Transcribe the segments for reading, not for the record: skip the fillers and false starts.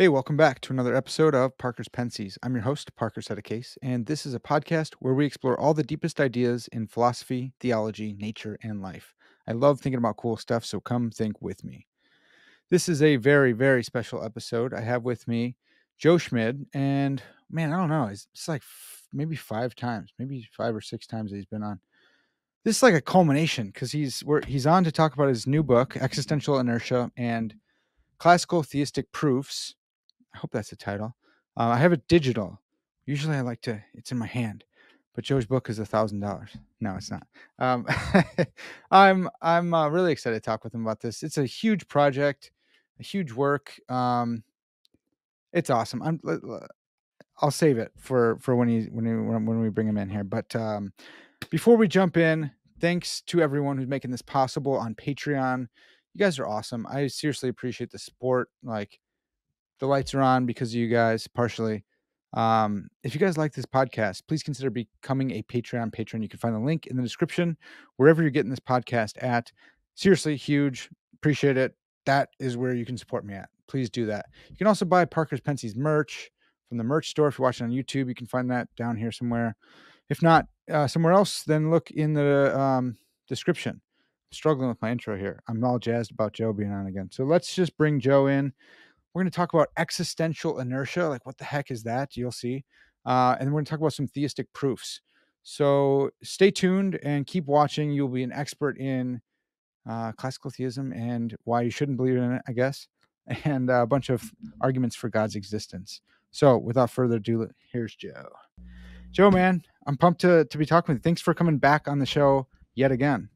Hey, welcome back to another episode of Parker's Pensées. I'm your host, Parker Case, and this is a podcast where we explore all the deepest ideas in philosophy, theology, nature, and life. I love thinking about cool stuff, so come think with me. This is a very, very special episode. I have with me Joe Schmid, and man, I don't know, it's like maybe maybe 5 or 6 times that he's been on. This is like a culmination because he's on to talk about his new book, Existential Inertia and Classical Theistic Proofs. I hope that's the title. I have it digital. Usually it's in my hand, but Joe's book is $1,000. No, it's not. Um, I'm really excited to talk with him about this. It's a huge project, a huge work. It's awesome. I'll save it for when we bring him in here. But before we jump in, thanks to everyone who's making this possible on Patreon. You guys are awesome. I seriously appreciate the support. Like, the lights are on because of you guys, partially. If you guys like this podcast, please consider becoming a Patreon patron. You can find the link in the description, wherever you're getting this podcast at. Seriously, huge. Appreciate it. That is where you can support me at. Please do that. You can also buy Parker's Pensées merch from the merch store. If you're watching on YouTube, you can find that down here somewhere. If not somewhere else, then look in the description. I'm struggling with my intro here. I'm all jazzed about Joe being on again. So let's just bring Joe in. We're going to talk about existential inertia. Like, what the heck is that? You'll see. And then we're going to talk about some theistic proofs. So stay tuned and keep watching. You'll be an expert in classical theism and why you shouldn't believe in it, I guess, and a bunch of arguments for God's existence. So without further ado, here's Joe. Joe, man, I'm pumped to be talking with you. Thanks for coming back on the show yet again.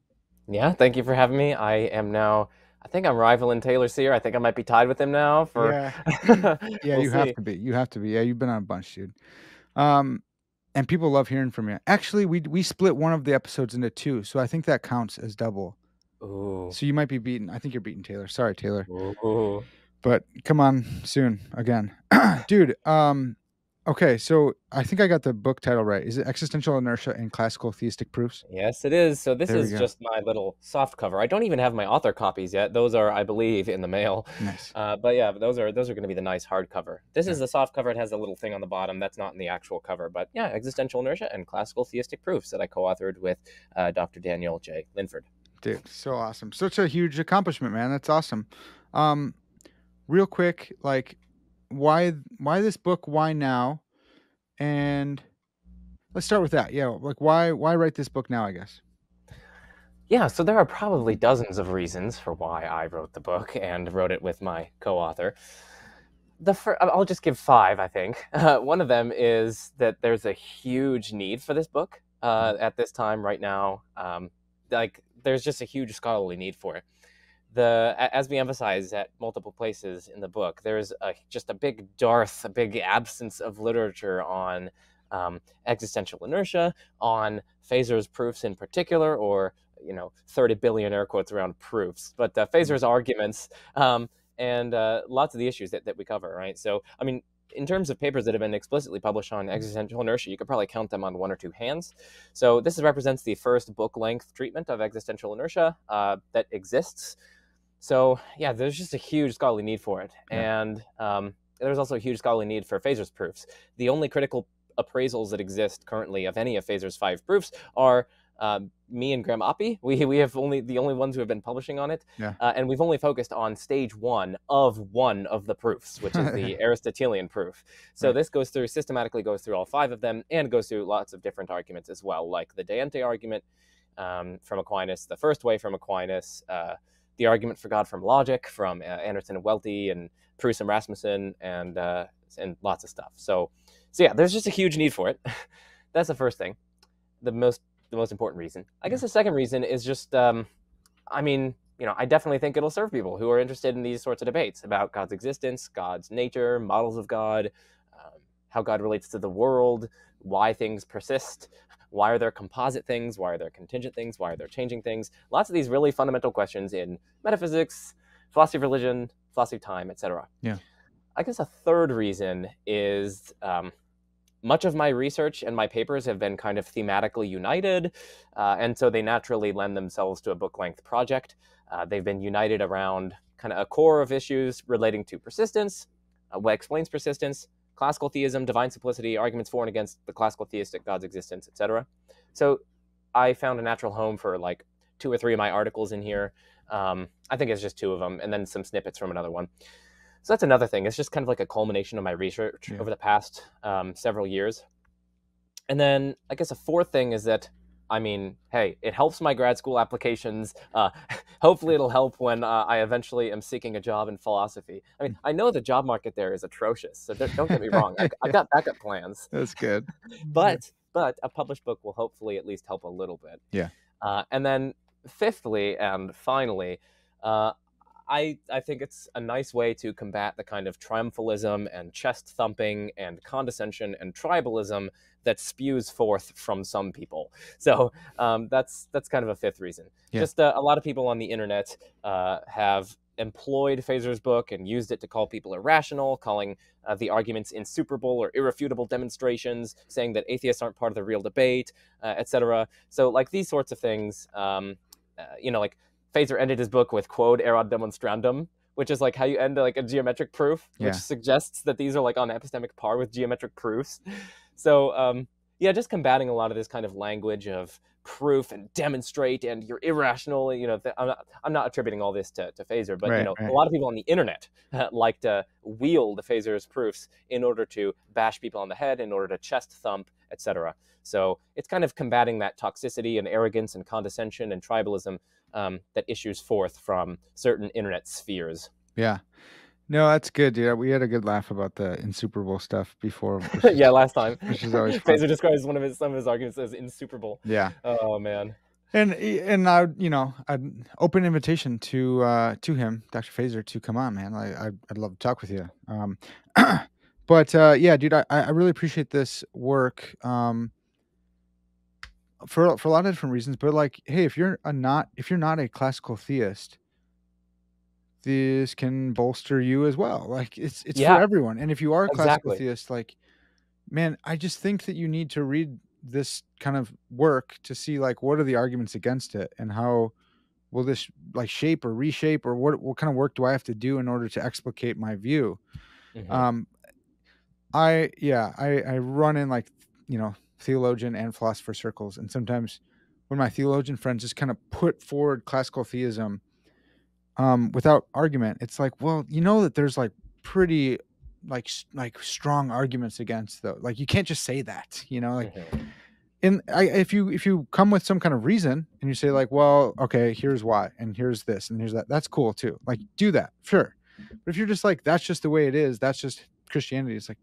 Yeah, thank you for having me. I think I'm rivaling Taylor Sear. I think I might be tied with him now for Yeah. Yeah, we'll you have see. to be. You have to be. Yeah, you've been on a bunch, dude. And people love hearing from you. Actually, we split one of the episodes into two, so I think that counts as double. Ooh. So you might be beaten. I think you're beating Taylor. Sorry, Taylor. Ooh. But come on soon again. Dude, okay, so I think I got the book title right. Is it Existential Inertia and Classical Theistic Proofs? Yes, it is. So this There we is go. just my little soft cover. I don't even have my author copies yet. Those are, I believe, in the mail. Nice. But those are going to be the nice hardcover. This is Yeah. the soft cover. It has a little thing on the bottom. That's not in the actual cover. But yeah, Existential Inertia and Classical Theistic Proofs that I co-authored with Dr. Daniel J. Linford. Dude, so awesome. Such a huge accomplishment, man. That's awesome. Real quick, like, why this book? Why now? And let's start with that. Yeah, like why write this book now, I guess? Yeah, so there are probably dozens of reasons for why I wrote the book and wrote it with my co-author. I'll just give five, I think. One of them is that there's a huge need for this book at this time right now. There's just a huge scholarly need for it. As we emphasize at multiple places in the book, there's just a big dearth, a big absence of literature on existential inertia, on Feser's proofs in particular, or 30 billion air quotes around proofs, but Feser's arguments and lots of the issues that we cover, right? So, I mean, in terms of papers that have been explicitly published on existential inertia, you could probably count them on one or two hands. So this represents the first book-length treatment of existential inertia that exists. So yeah, there's just a huge scholarly need for it. Yeah. And there's also a huge scholarly need for Feser's proofs. The only critical appraisals that exist currently of any of Feser's 5 proofs are me and Graham Oppie. We have the only ones who have been publishing on it. Yeah. And we've only focused on stage one of the proofs, which is the Aristotelian proof. So this systematically goes through all 5 of them, and goes through lots of different arguments as well, like the Ente argument from Aquinas, the first way from Aquinas, the argument for God from logic from Anderson and Welty and Proust and Rasmussen, and lots of stuff. So yeah, there's just a huge need for it. That's the first thing. The most important reason. I guess the second reason is just, I definitely think it'll serve people who are interested in these sorts of debates about God's existence, God's nature, models of God, how God relates to the world, why things persist, why are there composite things, why are there contingent things, why are there changing things. Lots of these really fundamental questions in metaphysics, philosophy of religion, philosophy of time, etc. Yeah. I guess a third reason is much of my research and my papers have been kind of thematically united, and so they naturally lend themselves to a book-length project. They've been united around kind of a core of issues relating to persistence, what explains persistence, classical theism, divine simplicity, arguments for and against the classical theistic God's existence, etc. So I found a natural home for like 2 or 3 of my articles in here. I think it's just 2 of them, and then some snippets from another one. So that's another thing. It's just kind of like a culmination of my research over the past several years. And then I guess a fourth thing is that, I mean, hey, it helps my grad school applications. Hopefully it'll help when I eventually am seeking a job in philosophy. I mean, I know the job market there is atrocious, so don't get me wrong. I've got backup plans. That's good. But a published book will hopefully at least help a little bit. Yeah. And then fifthly and finally, I think it's a nice way to combat the kind of triumphalism and chest thumping and condescension and tribalism that spews forth from some people. So that's kind of a fifth reason. Yeah. Just a lot of people on the internet have employed Feser's book and used it to call people irrational, calling the arguments insuperable or irrefutable demonstrations, saying that atheists aren't part of the real debate, etc. So like these sorts of things, like Feser ended his book with quod erat demonstrandum, which is like how you end like a geometric proof, which suggests that these are like on epistemic par with geometric proofs. So just combating a lot of this kind of language of proof and demonstrate and you're irrational. I'm not attributing all this to Feser, but a lot of people on the internet like to wield Feser's proofs in order to bash people on the head, in order to chest thump, etc. So it's kind of combating that toxicity and arrogance and condescension and tribalism that issues forth from certain internet spheres. Yeah. No, that's good, dude. We had a good laugh about the insuperable stuff before. Last time. Which is always fun. Feser describes some of his arguments as insuperable. Yeah. Oh man. And I'd open invitation to him, Dr. Feser, to come on, man. I'd love to talk with you. But dude, I really appreciate this work. For a lot of different reasons, but like, hey, if you're not a classical theist, this can bolster you as well. Like it's for everyone. And if you are a classical theist, like, man, I just think that you need to read this kind of work to see like what are the arguments against it and how will this like shape or reshape or what kind of work do I have to do in order to explicate my view. Mm-hmm. I run in like, theologian and philosopher circles, and sometimes when my theologian friends just kind of put forward classical theism without argument, it's like, well, that there's like pretty like strong arguments against though. Like you can't just say that, if you come with some kind of reason and you say like, well, okay, here's why and here's this and here's that, that's cool too. Like do that, sure. But if you're just like, that's just the way it is, that's just Christianity, it's like,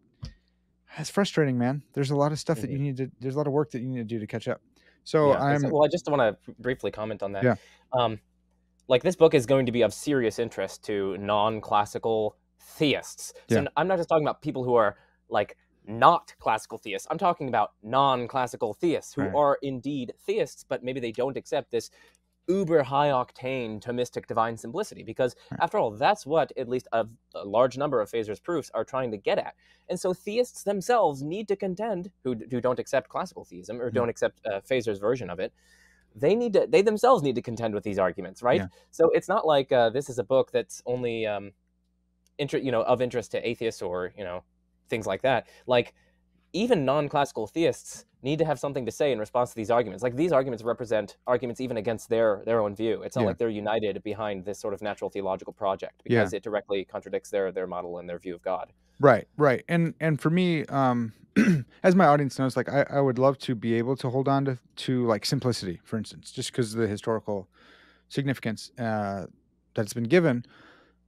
that's frustrating, man. There's a lot of stuff that there's a lot of work that you need to do to catch up. So I just want to briefly comment on that. Yeah. Like this book is going to be of serious interest to non-classical theists. So I'm not just talking about people who are like not classical theists. I'm talking about non-classical theists who are indeed theists, but maybe they don't accept this uber high octane Thomistic divine simplicity, because after all, that's what at least a large number of Feser's proofs are trying to get at. And so theists themselves need to contend, who don't accept classical theism or don't accept Feser's version of it, they themselves need to contend with these arguments, right? Yeah. So it's not like this is a book that's only of interest to atheists or things like that. Like even non-classical theists need to have something to say in response to these arguments. Like these arguments represent arguments even against their own view. It's not like they're united behind this sort of natural theological project because it directly contradicts their model and their view of God. Right. And for me, as my audience knows, like I would love to be able to hold on to like simplicity, for instance, just because of the historical significance that's been given.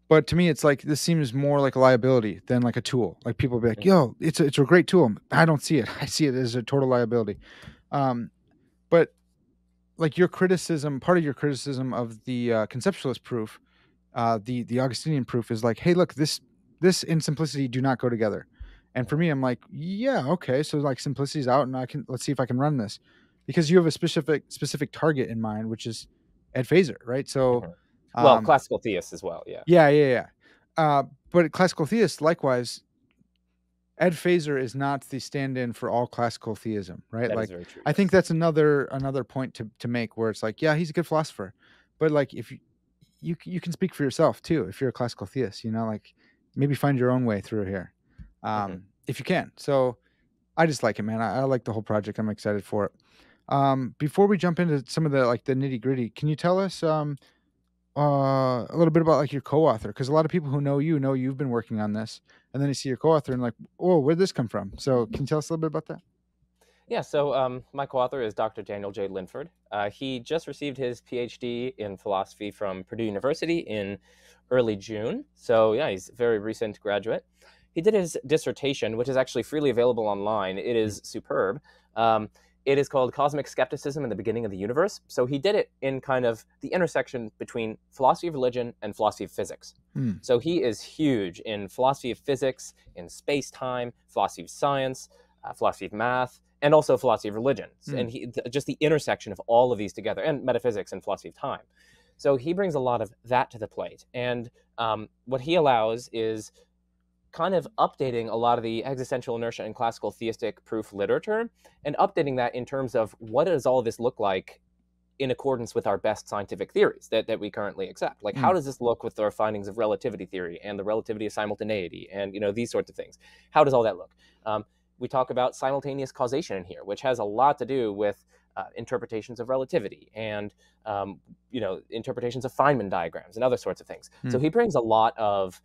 But to me, it's like this seems more like a liability than like a tool. Like people be like, "Yo, it's a great tool." I don't see it. I see it as a total liability. But like your criticism, part of your criticism of the conceptualist proof, the Augustinian proof is like, "Hey, look, this and simplicity do not go together." And for me, I'm like, "Yeah, okay, so like simplicity's out, and let's see if I can run this," because you have a specific target in mind, which is Ed Feser, right? So. Well, classical theists as well, yeah. Yeah. But classical theists, likewise, Ed Feser is not the stand-in for all classical theism, right? That like, is very true, I think that's another point to make, where it's like, yeah, he's a good philosopher, but like if you can speak for yourself too, if you're a classical theist, like maybe find your own way through here, if you can. So I just like it, man. I like the whole project. I'm excited for it. Before we jump into some of the like the nitty gritty, can you tell us a little bit about like your co-author? Because a lot of people who know you've been working on this, and then you see your co-author and like, oh, where'd this come from? So can you tell us a little bit about that? Yeah, so my co-author is Dr. Daniel J. Linford. He just received his PhD in philosophy from Purdue University in early June. So yeah, he's a very recent graduate. He did his dissertation, which is actually freely available online. It is superb. It is called Cosmic Skepticism in the Beginning of the Universe. So he did it in kind of the intersection between philosophy of religion and philosophy of physics. So he is huge in philosophy of physics, in space-time, philosophy of science, philosophy of math, and also philosophy of religion. And just the intersection of all of these together, and metaphysics and philosophy of time. So he brings a lot of that to the plate. And what he allows is kind of updating a lot of the existential inertia and classical theistic proof literature, and updating that in terms of what does all of this look like in accordance with our best scientific theories that we currently accept. Like, how does this look with our findings of relativity theory and the relativity of simultaneity and, these sorts of things? How does all that look? We talk about simultaneous causation in here, which has a lot to do with interpretations of relativity and, interpretations of Feynman diagrams and other sorts of things. So he brings a lot of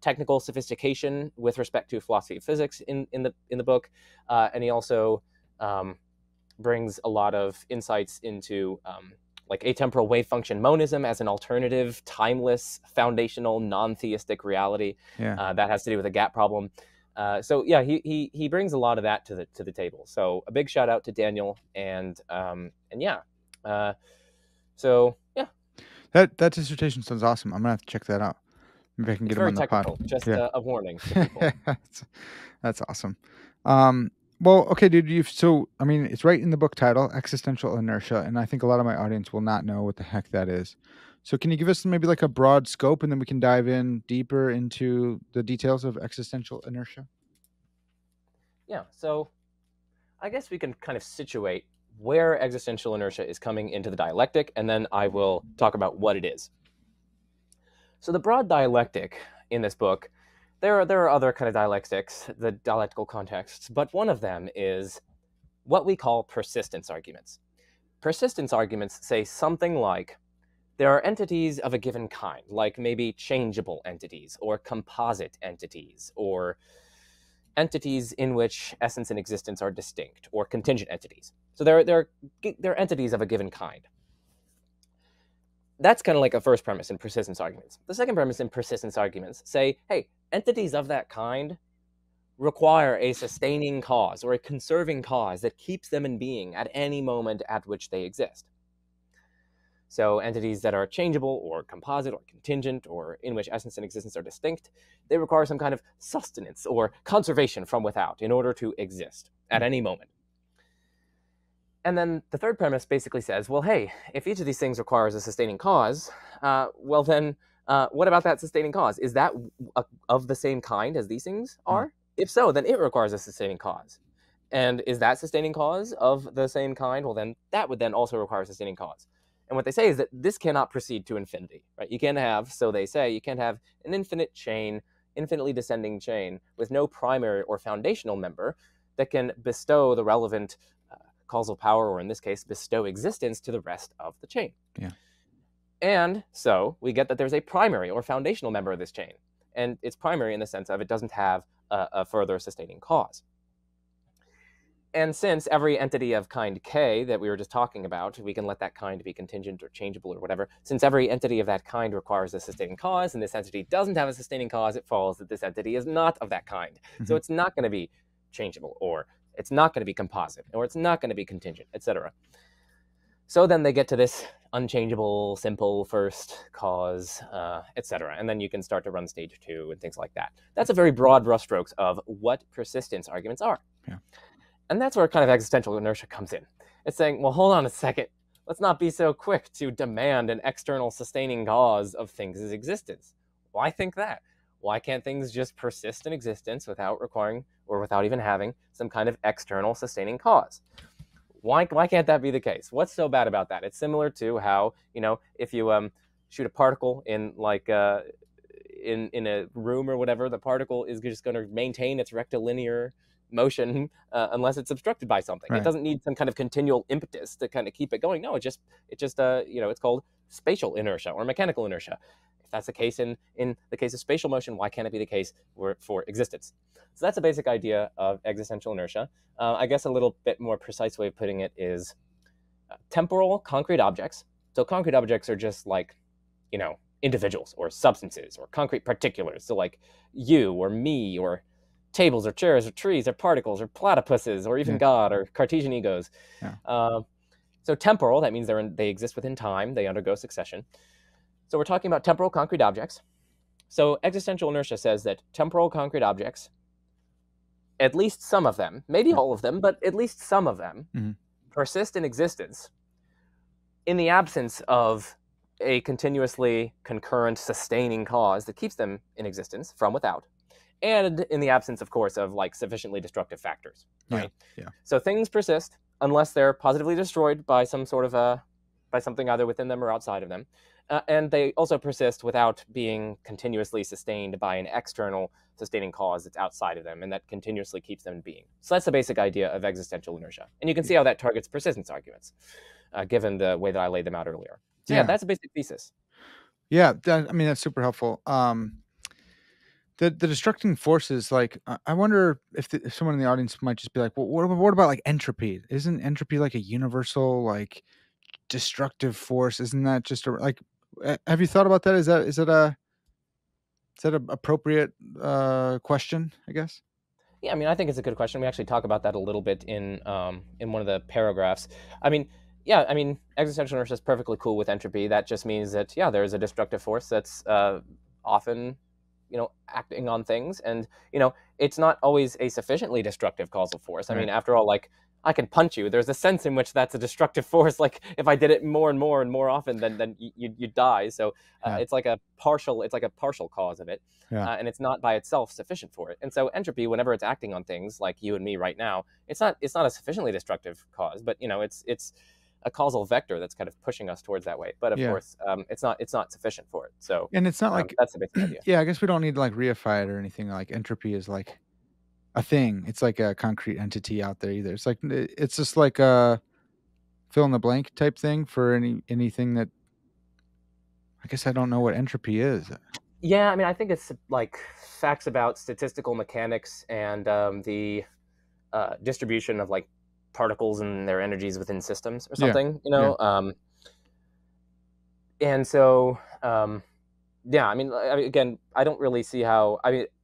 technical sophistication with respect to philosophy of physics in the book, and he also brings a lot of insights into like atemporal wave function monism as an alternative, timeless, foundational, non-theistic reality that has to do with the gap problem. So yeah, he brings a lot of that to the table. So a big shout out to Daniel, and yeah, so yeah. That dissertation sounds awesome. I'm gonna have to check that out. Maybe I can get him on the pod. Just a warning to people. That's awesome. Well, okay, dude. It's right in the book title, Existential Inertia, and I think a lot of my audience will not know what the heck that is. So can you give us maybe like a broad scope, and then we can dive in deeper into the details of existential inertia? Yeah, so I guess we can kind of situate where existential inertia is coming into the dialectic, and then I will talk about what it is. So the broad dialectic in this book, there are other kind of dialectics, the dialectical contexts, but one of them is what we call persistence arguments. Persistence arguments say something like, there are entities of a given kind, like maybe changeable entities, or composite entities, or entities in which essence and existence are distinct, or contingent entities. So they're entities of a given kind. That's kind of like a first premise in persistence arguments. The second premise in persistence arguments say, hey, entities of that kind require a sustaining cause or a conserving cause that keeps them in being at any moment at which they exist. So entities that are changeable or composite or contingent or in which essence and existence are distinct, they require some kind of sustenance or conservation from without in order to exist at any moment. And then the third premise basically says, well, hey, if each of these things requires a sustaining cause, well then, what about that sustaining cause? Is that of the same kind as these things are? If so, then it requires a sustaining cause. And is that sustaining cause of the same kind? Well, then that would then also require a sustaining cause. And what they say is that this cannot proceed to infinity, right? You can't have, so they say, you can't have an infinite chain, infinitely descending chain with no primary or foundational member that can bestow the relevant causal power, or in this case, bestow existence to the rest of the chain. Yeah. And so we get that there's a primary or foundational member of this chain. And it's primary in the sense of it doesn't have a further sustaining cause. And since every entity of kind K that we were just talking about, we can let that kind be contingent or changeable or whatever. Since every entity of that kind requires a sustaining cause, and this entity doesn't have a sustaining cause, it follows that this entity is not of that kind. So it's not going to be changeable, or it's not going to be composite, or it's not going to be contingent, etc. So then they get to this unchangeable, simple first cause, etc. And then you can start to run stage 2 and things like that. That's a very broad brushstrokes of what persistence arguments are. Yeah. And that's where kind of existential inertia comes in. It's saying, well, hold on a second. Let's not be so quick to demand an external sustaining cause of things' existence. Why think that? Why can't things just persist in existence without requiring or without even having some kind of external sustaining cause? Why can't that be the case? What's so bad about that? It's similar to how, if you shoot a particle in in a room or whatever, the particle is just going to maintain its rectilinear motion unless it's obstructed by something. It Right. doesn't need some kind of continual impetus to kind of keep it going. No, it's just it's called spatial inertia or mechanical inertia. If that's the case in the case of spatial motion, why can't it be the case for existence? So that's a basic idea of existential inertia. I guess a little bit more precise way of putting it is temporal concrete objects. So concrete objects are just like, individuals or substances or concrete particulars. So like you or me or tables or chairs or trees or particles or platypuses or even God or Cartesian egos. Yeah. So temporal, that means they exist within time. They undergo succession. So we're talking about temporal concrete objects. So existential inertia says that temporal concrete objects, at least some of them, maybe all of them, but at least some of them, persist in existence in the absence of a continuously concurrent sustaining cause that keeps them in existence from without, and in the absence, of course, of like sufficiently destructive factors, right? Yeah. So things persist unless they're positively destroyed by some sort of by something either within them or outside of them. And they also persist without being continuously sustained by an external sustaining cause that's outside of them and that continuously keeps them in being. So that's the basic idea of existential inertia. And you can see how that targets persistence arguments, given the way that I laid them out earlier. So yeah, that's a basic thesis. Yeah, that's super helpful. The destructing forces, like, I wonder if someone in the audience might just be like, well, what about like entropy? Isn't entropy like a universal, like, destructive force? Isn't that just have you thought about that? Is that a appropriate question, I guess? Yeah, I think it's a good question. We actually talk about that a little bit in one of the paragraphs. Existential inertia is perfectly cool with entropy. That just means that there is a destructive force that's often acting on things, and it's not always a sufficiently destructive causal force. Right. After all, like, I can punch you. There's a sense in which that's a destructive force. Like, if I did it more and more and more often, then you die. So it's like a partial cause of it, and it's not by itself sufficient for it. And so entropy, whenever it's acting on things like you and me right now, it's not a sufficiently destructive cause, but it's a causal vector that's kind of pushing us towards that way. But of course, it's not sufficient for it. So, and it's not like that's the basic idea. Yeah, I guess we don't need to like reify it or anything. Like, entropy is like a thing. It's like a concrete entity out there either. It's just like a fill in the blank type thing for anything that, I guess I don't know what entropy is. Yeah, I think it's like facts about statistical mechanics and the distribution of like particles and their energies within systems or something, and so again, I don't really see how.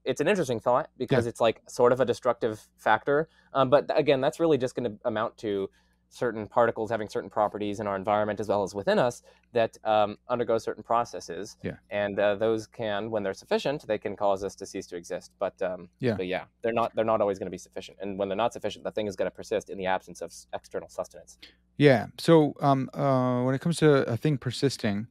It's an interesting thought because it's like sort of a destructive factor, but again, that's really just going to amount to certain particles having certain properties in our environment as well as within us that undergo certain processes, and those can, when they're sufficient, they can cause us to cease to exist. But they're not always going to be sufficient, and when they're not sufficient, the thing is going to persist in the absence of external sustenance. Yeah. So when it comes to a thing persisting,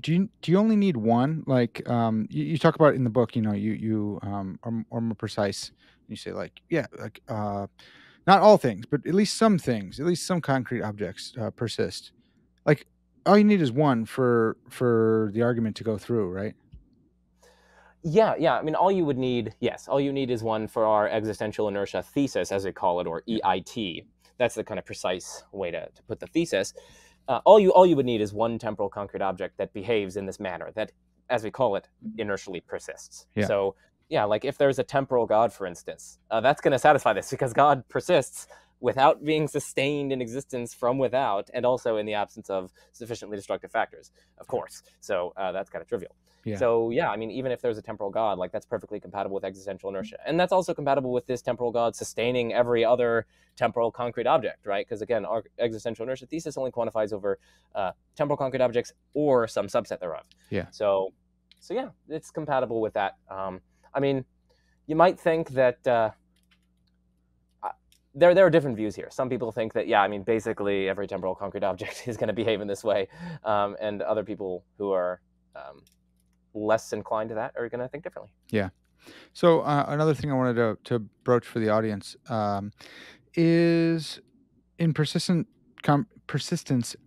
do you only need one? Like, you talk about it in the book, you are more precise. You say like, not all things, but at least some things, at least some concrete objects persist. Like, all you need is one for the argument to go through, right? Yeah. All you need is one for our existential inertia thesis, as we call it, or EIT. That's the kind of precise way to put the thesis. All you would need is one temporal concrete object that behaves in this manner, that, as we call it, inertially persists. Yeah. So, like if there's a temporal God, for instance, that's going to satisfy this because God persists without being sustained in existence from without, and also in the absence of sufficiently destructive factors, of course. So that's kind of trivial. Yeah. So even if there's a temporal God, like, that's perfectly compatible with existential inertia, and that's also compatible with this temporal God sustaining every other temporal concrete object, right? Because again, our existential inertia thesis only quantifies over temporal concrete objects or some subset thereof. Yeah. So it's compatible with that. You might think that there are different views here. Some people think that basically every temporal concrete object is going to behave in this way, and other people who are less inclined to that are going to think differently. Yeah. So another thing I wanted to broach for the audience is in persistence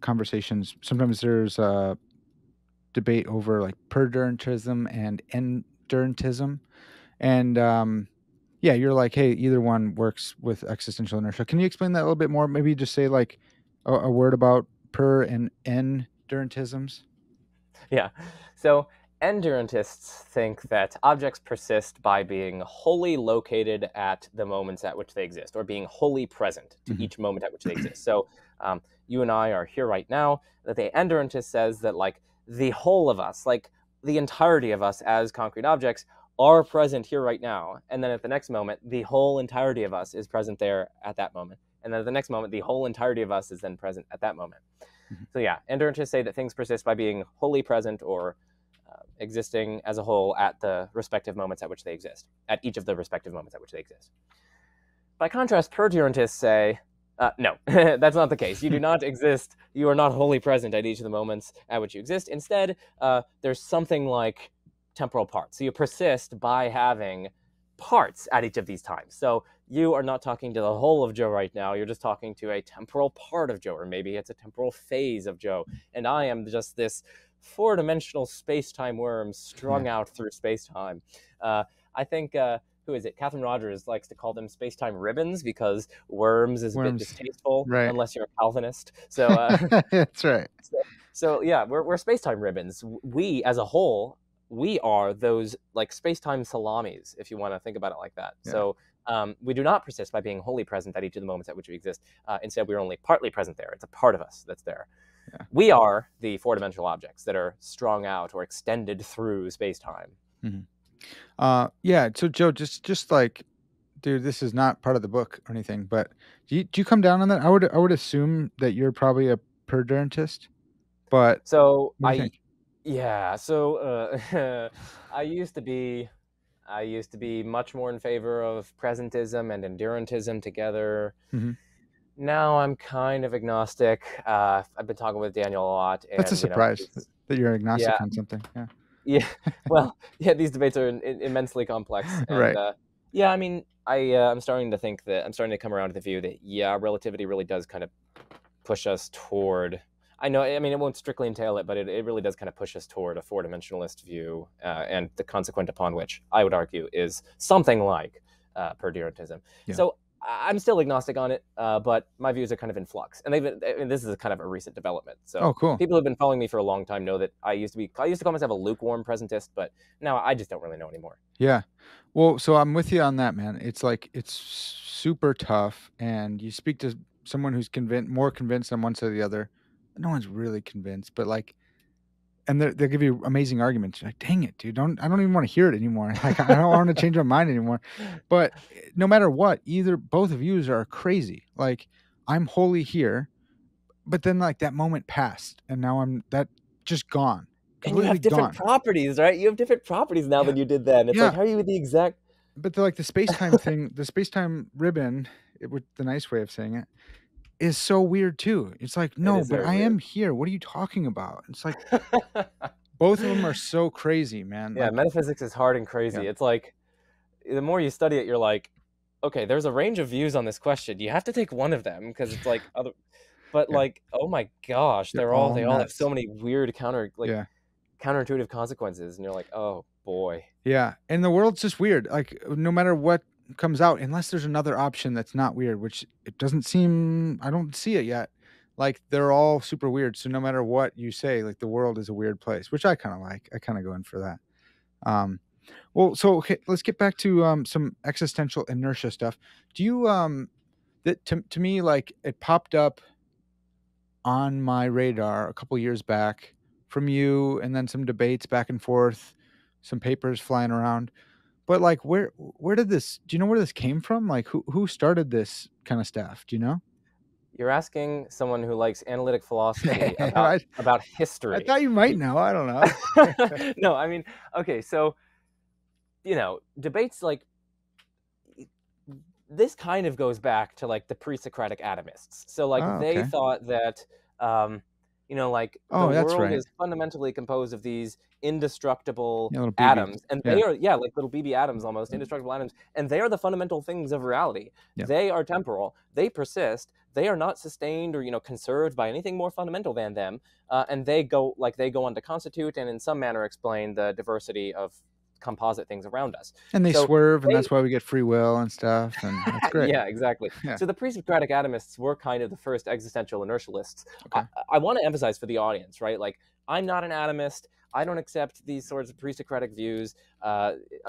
conversations. Sometimes there's debate over like perdurantism and endurantism, and yeah, you're like, hey, either one works with existential inertia. Can you explain that a little bit more? Maybe just say like a word about per and endurantisms. Yeah. So endurantists think that objects persist by being wholly located at the moments at which they exist, or being wholly present to Hmm. each moment at which they exist. So you and I are here right now. That the endurantist says that like the whole of us, like the entirety of us as concrete objects, are present here right now. And then at the next moment, the whole entirety of us is present there at that moment. And then at the next moment, the whole entirety of us is then present at that moment. Hmm. So yeah, endurantists say that things persist by being wholly present or existing as a whole at the respective moments at which they exist, at each of the respective moments at which they exist. By contrast, perdurantists say, no, that's not the case. You do not exist. You are not wholly present at each of the moments at which you exist. Instead, there's something like temporal parts. So you persist by having parts at each of these times. So you are not talking to the whole of Joe right now. You're just talking to a temporal part of Joe, or maybe it's a temporal phase of Joe. And I am just this four-dimensional space-time worm Yeah. strung out through space-time. I think who is it? Catherine Rogers likes to call them space-time ribbons because worms is a bit Worms. distasteful Right. unless you're a Calvinist. So, That's right. so yeah, we're space-time ribbons. We, as a whole, we are those like space-time salamis, if you want to think about it like that. Yeah. So we do not persist by being wholly present at each of the moments at which we exist. Instead, we're only partly present there. It's a part of us that's there. Yeah. We are the four-dimensional objects that are strung out or extended through space-time. Yeah. So Joe, just like, dude, this is not part of the book or anything, but do you come down on that? I would assume that you're probably a perdurantist, but So what do you think? yeah, so I used to be, I used to be much more in favor of presentism and endurantism together. Hmm. Now I'm kind of agnostic. I've been talking with Daniel a lot, That's a and surprise that you're yeah, agnostic on something. Yeah. yeah. Well, yeah, these debates are immensely complex, and Right. yeah, I mean, I'm starting to think that I'm starting to come around to the view that yeah, relativity really does kind of push us toward. I know, I mean, it won't strictly entail it, but it really does kind of push us toward a four-dimensionalist view, and the consequent upon which I would argue is something like perdurantism. Yeah. So I'm still agnostic on it, but my views are kind of in flux, and this is kind of a recent development. So Oh, cool. people who've been following me for a long time know that I used to call myself a lukewarm presentist, but now I just don't really know anymore. Yeah. Well, so I'm with you on that, man. It's like it's super tough, and you speak to someone who's more convinced on one side or the other. No one's really convinced, but like, and they'll give you amazing arguments. You're like, dang it, dude, I don't even want to hear it anymore. Like, I don't want to change my mind anymore. But no matter what, both of yous are crazy. Like, I'm wholly here, but then like that moment passed, and now I'm that just gone, And you completely have different gone. properties, right? You have different properties now Yeah, than you did then. It's like, yeah. how are you the exact? But the, like the space-time thing, the space-time ribbon, with the nice way of saying it, is so weird too. It's like, It no, is but very I weird. am here. What are you talking about? It's like both of them are so crazy, man. Yeah, Like, metaphysics is hard and yeah, crazy. It's like the more you study it, you're like, okay, there's a range of views on this question. You have to take one of them because it's like other, but yeah, like, oh my gosh, they're all they all have so nuts. many weird Yeah, counterintuitive consequences, and you're like, oh boy. yeah. And the world's just weird. Like, no matter what comes out, unless there's another option that's not weird, which it doesn't seem, I don't see it yet. Like, they're all super weird. So no matter what you say, like the world is a weird place, which I kind of like. I kind of go in for that. Um, Well, so okay, let's get back to some existential inertia stuff. Do you that to me, like, it popped up on my radar a couple years back from you, and then some debates back and forth, some papers flying around. But like, where did this? Do you know where this came from? Like, who started this kind of stuff? Do you know? You're asking someone who likes analytic philosophy I about I history. thought you might know. I don't know. No, I mean, okay, so debates like this kind of goes back to like the pre-Socratic atomists. So like Oh, they okay. thought that um, like the Oh, that's world right. is fundamentally composed of these indestructible Yeah, little BBs. atoms, and Yeah. they are, like little BB atoms, almost indestructible atoms, and they are the fundamental things of reality. Yeah. They are temporal, they persist, they are not sustained or conserved by anything more fundamental than them, and they go on to constitute and in some manner explain the diversity of composite things around us. And they So swerve, and they that's why we get free will and stuff, and that's great. yeah, exactly. Yeah. So the pre-Socratic atomists were kind of the first existential inertialists. Okay. I want to emphasize for the audience, right? Like, I'm not an atomist. I don't accept these sorts of pre-Socratic views.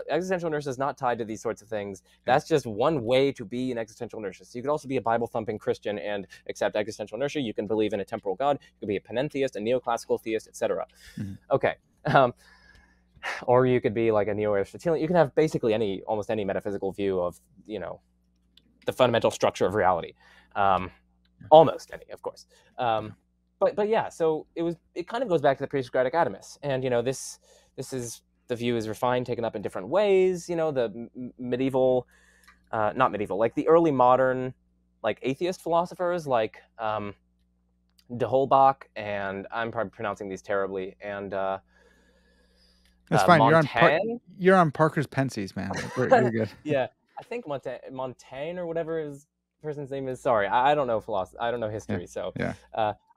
Existential inertia is not tied to these sorts of things. Yeah. That's just one way to be an existential inertialist. You could also be a Bible-thumping Christian and accept existential inertia. You can believe in a temporal God. You could be a panentheist, a neoclassical theist, etc. Mhm. Okay. Or you could be like a neo-Aristotelian. You can have basically almost any metaphysical view of, the fundamental structure of reality. Almost any, of course. But yeah, so it kind of goes back to the pre-Socratic atomists. And, this is, the view is refined, taken up in different ways. The medieval, not medieval, like the early modern, like atheist philosophers, like de Holbach, and I'm probably pronouncing these terribly, and That's fine. Montaigne. You're on Parker's Pensées, man. You're good. Yeah, I think Montaigne or whatever his person's name is. Sorry, I don't know philosophy. I don't know history. So Yeah.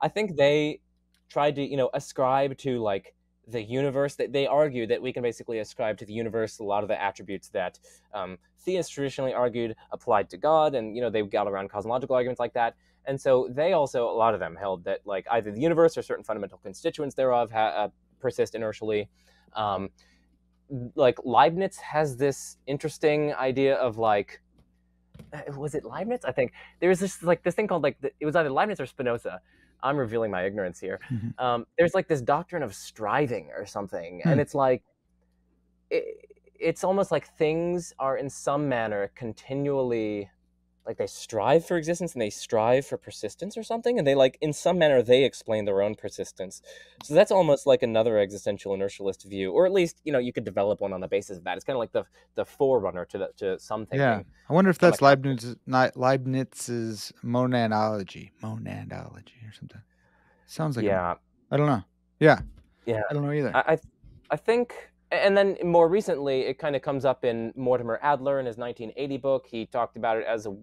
I think they tried to ascribe to like the universe. That they argue that we can basically ascribe to the universe a lot of the attributes that theists traditionally argued applied to God, and they got around cosmological arguments like that. And so they also, a lot of them held that like either the universe or certain fundamental constituents thereof persist inertially. Like Leibniz has this interesting idea of like, was it Leibniz? I think there's this thing called like it was either Leibniz or Spinoza. I'm revealing my ignorance here. Mm-hmm. There's like this doctrine of striving or something, and it's like it's almost like things are in some manner continually, like they strive for existence and they strive for persistence or something, and they like in some manner they explain their own persistence. So that's almost like another existential inertialist view, or at least you could develop one on the basis of that. It's kind of like the forerunner to some thinking. Yeah, I wonder if that's Leibniz's monadology or something. Sounds like I don't know. Yeah, I don't know either. I think, and then more recently, it kind of comes up in Mortimer Adler in his 1980 book. He talked about it as a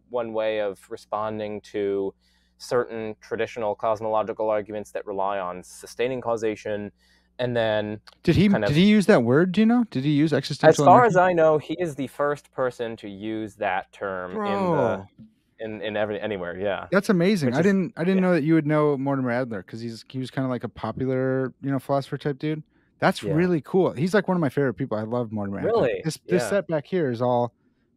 one way of responding to certain traditional cosmological arguments that rely on sustaining causation. And then did he use that word? Do you know? Did he use existential? As far as I know, he is the first person to use that term anywhere. Yeah, that's amazing. I didn't know that you would know Mortimer Adler, because he was kind of like a popular philosopher type dude. That's really cool. He's like one of my favorite people. I love Mortimer Adler. Really, this set back here is all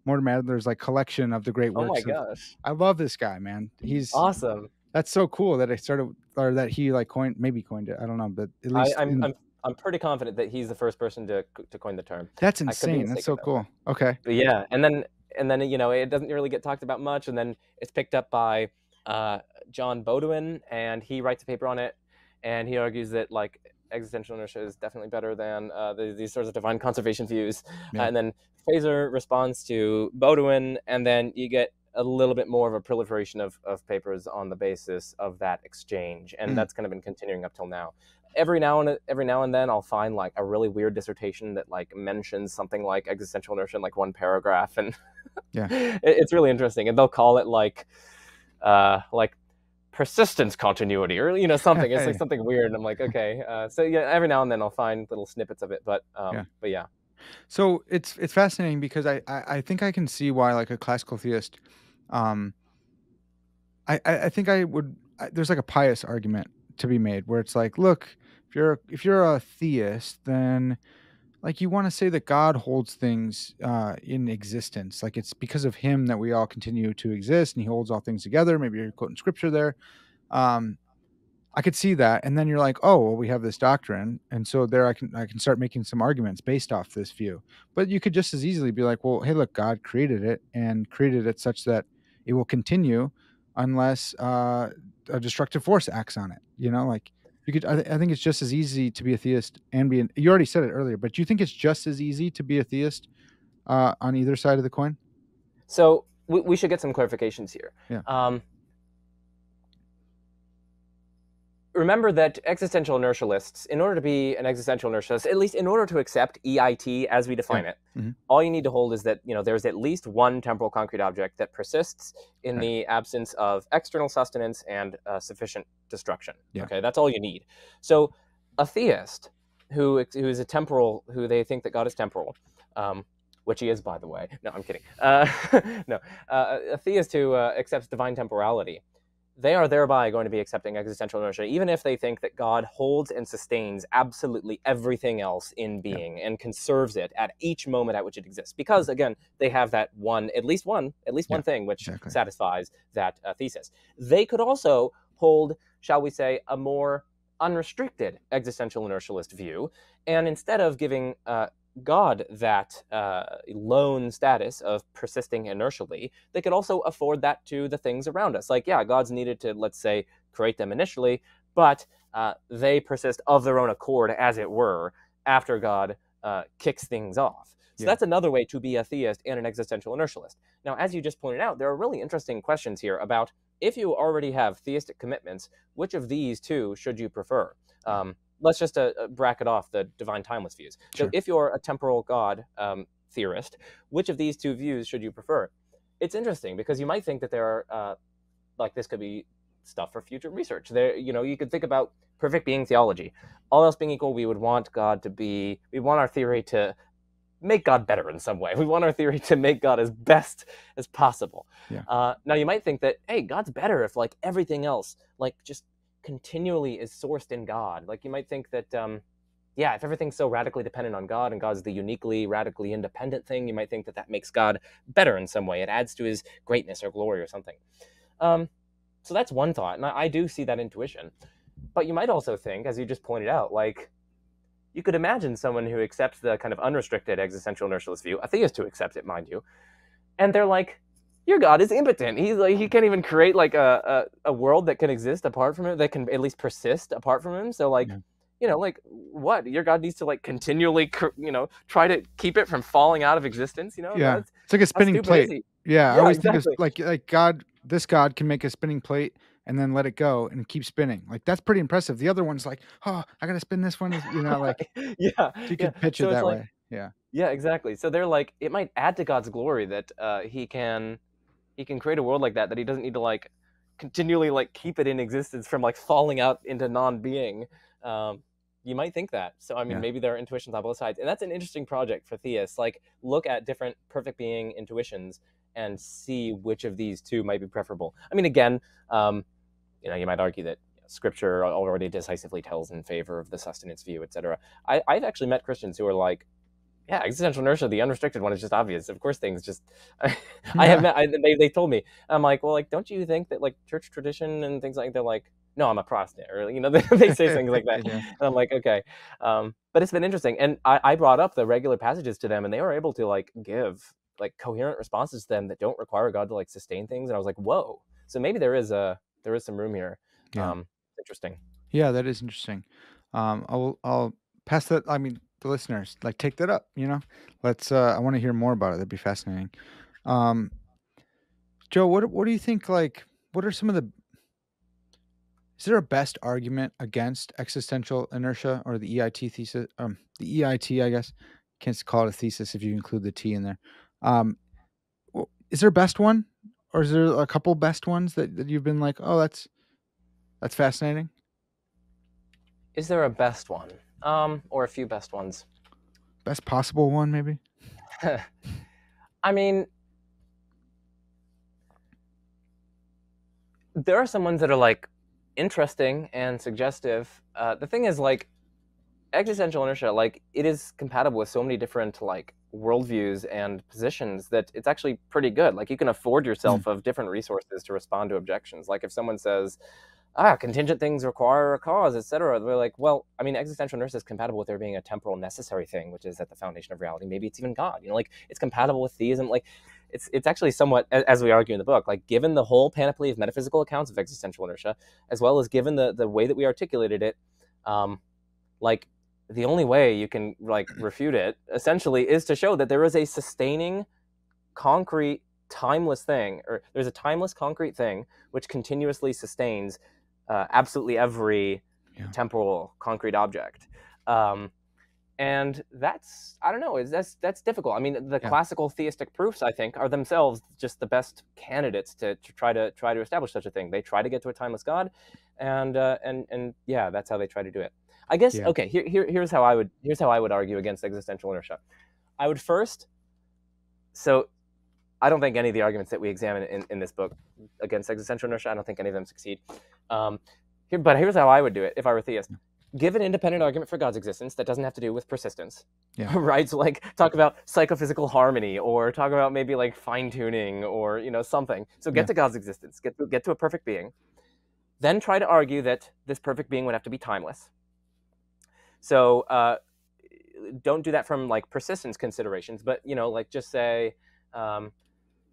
Mortimer Adler's like collection of the great works. Oh my gosh, I love this guy, man. He's awesome. That's so cool that that he like coined it. I don't know, but at least I'm pretty confident that he's the first person to coin the term. That's insane. That's so cool. Okay. But yeah, and then it doesn't really get talked about much, and then it's picked up by John Baudouin, and he writes a paper on it, and he argues that like existential inertia is definitely better than these sorts of divine conservation views. And then Feser responds to Baudouin, and then you get a little bit more of a proliferation of papers on the basis of that exchange, and that's kind of been continuing up till now. Every now and then I'll find like a really weird dissertation that like mentions something like existential inertia in like one paragraph, and it's really interesting, and they'll call it like persistence continuity or something. It's like something weird, and I'm like, okay. So yeah, every now and then I'll find little snippets of it, but yeah. So it's fascinating, because I think I can see why like a classical theist, I think there's like a pious argument to be made where it's like, look, if you're a theist, then like you want to say that God holds things in existence, like it's because of him that we all continue to exist, and he holds all things together. Maybe you're quoting scripture there. I could see that, and then you're like, oh, well, we have this doctrine, and so there I can start making some arguments based off this view. But you could just as easily be like, well, hey, look, God created it, and created it such that it will continue unless a destructive force acts on it. Like you could. I think it's just as easy to be a theist and be you already said it earlier, but do you think it's just as easy to be a theist on either side of the coin? So we should get some clarifications here. Yeah. remember that existential inertialists, in order to be an existential inertialist, at least in order to accept EIT as we define it, all you need to hold is that, there's at least one temporal concrete object that persists in the absence of external sustenance and sufficient destruction. Okay, that's all you need. So a theist who is a temporal, who they think that God is temporal, which he is, by the way. No, I'm kidding. No, a theist who accepts divine temporality, they are thereby going to be accepting existential inertia, even if they think that God holds and sustains absolutely everything else in being and conserves it at each moment at which it exists. Because, again, they have that at least one thing which satisfies that thesis. They could also hold, shall we say, a more unrestricted existential inertialist view, and instead of giving God that lone status of persisting inertially, they could also afford that to the things around us. Like, yeah, God's needed to, let's say, create them initially, but they persist of their own accord, as it were, after God kicks things off. So that's another way to be a theist and an existential inertialist. Now, as you just pointed out, there are really interesting questions here about, if you already have theistic commitments, which of these two should you prefer? Let's just bracket off the divine timeless views. So if you're a temporal God theorist, which of these two views should you prefer? It's interesting because you might think that there are, this could be stuff for future research. You could think about perfect being theology. All else being equal, we would want we want our theory to make God better in some way. We want our theory to make God as best as possible. Now you might think that, hey, God's better if everything else just continually is sourced in God. You might think that, if everything's so radically dependent on God and God's the uniquely, radically independent thing, you might think that that makes God better in some way. It adds to his greatness or glory or something. So that's one thought, and I do see that intuition. But you might also think, as you just pointed out, you could imagine someone who accepts the kind of unrestricted existential inertialist view, a theist who accepts it, mind you, and they're like, your God is impotent. He can't even create a world that can exist apart from him, that can at least persist apart from him. So what? Your God needs to continually try to keep it from falling out of existence. It's like a spinning plate. I always think it's like God. This God can make a spinning plate and then let it go and keep spinning. That's pretty impressive. The other one's I gotta spin this one. You could pitch it that way. Yeah, exactly. So they're it might add to God's glory that he can create a world like that he doesn't need to continually keep it in existence from falling out into non-being. You might think that. So I mean, maybe there are intuitions on both sides, and that's an interesting project for theists. Look at different perfect being intuitions and see which of these two might be preferable. I mean, again, you might argue that Scripture already decisively tells in favor of the sustenance view, etc. I've actually met Christians who are existential inertia, the unrestricted one, is just obvious. Of course, things just. They told me. I'm like, well, don't you think that church tradition and things they're no, I'm a Protestant, or they say things like that, and I'm like, okay, but it's been interesting, and I brought up the regular passages to them, and they were able to give coherent responses to them that don't require God to sustain things, and I was like, whoa, so maybe there is some room here. Interesting. Yeah, that is interesting. I'll pass that. I mean, the listeners take that up. Let's. I want to hear more about it. That'd be fascinating. Joe, what do you think? What are some of the? Is there a best argument against existential inertia or the EIT thesis? The EIT, I guess. Can't call it a thesis if you include the T in there. Is there a best one, or is there a couple best ones that you've been oh, that's fascinating? Is there a best one? Or a few best ones? Best possible one, maybe? I mean, there are some ones that are interesting and suggestive. The thing is existential inertia, it is compatible with so many different worldviews and positions that it's actually pretty good. You can afford yourself of different resources to respond to objections. If someone says, contingent things require a cause, etc. They're well, I mean, existential inertia is compatible with there being a temporal necessary thing, which is at the foundation of reality. Maybe it's even God. It's compatible with theism. It's actually somewhat, as we argue in the book, given the whole panoply of metaphysical accounts of existential inertia, as well as given the way that we articulated it, the only way you can refute it essentially is to show that there is a sustaining, concrete, timeless thing, or there's a timeless, concrete thing which continuously sustains absolutely every temporal, concrete object. And that's, I don't know, that's difficult. I mean, the classical theistic proofs, I think, are themselves just the best candidates to try to establish such a thing. They try to get to a timeless God, and yeah, that's how they try to do it. I guess. Okay, here's how I would argue against existential inertia. I would first. So I don't think any of the arguments that we examine in this book against existential inertia, I don't think any of them succeed. But here's how I would do it if I were a theist. Give an independent argument for God's existence that doesn't have to do with persistence, right? So like talk about psychophysical harmony, or talk about maybe like fine tuning, or something. So get to God's existence, get to a perfect being, then try to argue that this perfect being would have to be timeless. So don't do that from like persistence considerations, but like just say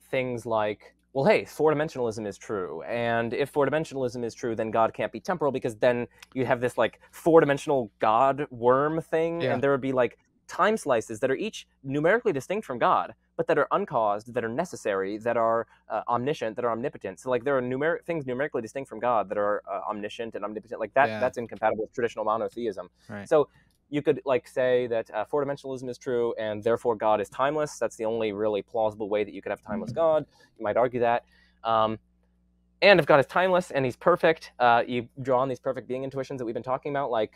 things like, well, hey, four-dimensionalism is true, and if four-dimensionalism is true, then God can't be temporal, because then you have this like four-dimensional God worm thing, and there would be like time slices that are each numerically distinct from God, but that are uncaused, that are necessary, that are omniscient, that are omnipotent. So like there are things numerically distinct from God that are omniscient and omnipotent. Like that, that's incompatible with traditional monotheism. Right. So you could like say that four-dimensionalism is true, and therefore God is timeless. That's the only really plausible way that you could have a timeless God. You might argue that. And if God is timeless and he's perfect, you draw on these perfect being intuitions that we've been talking about. Like,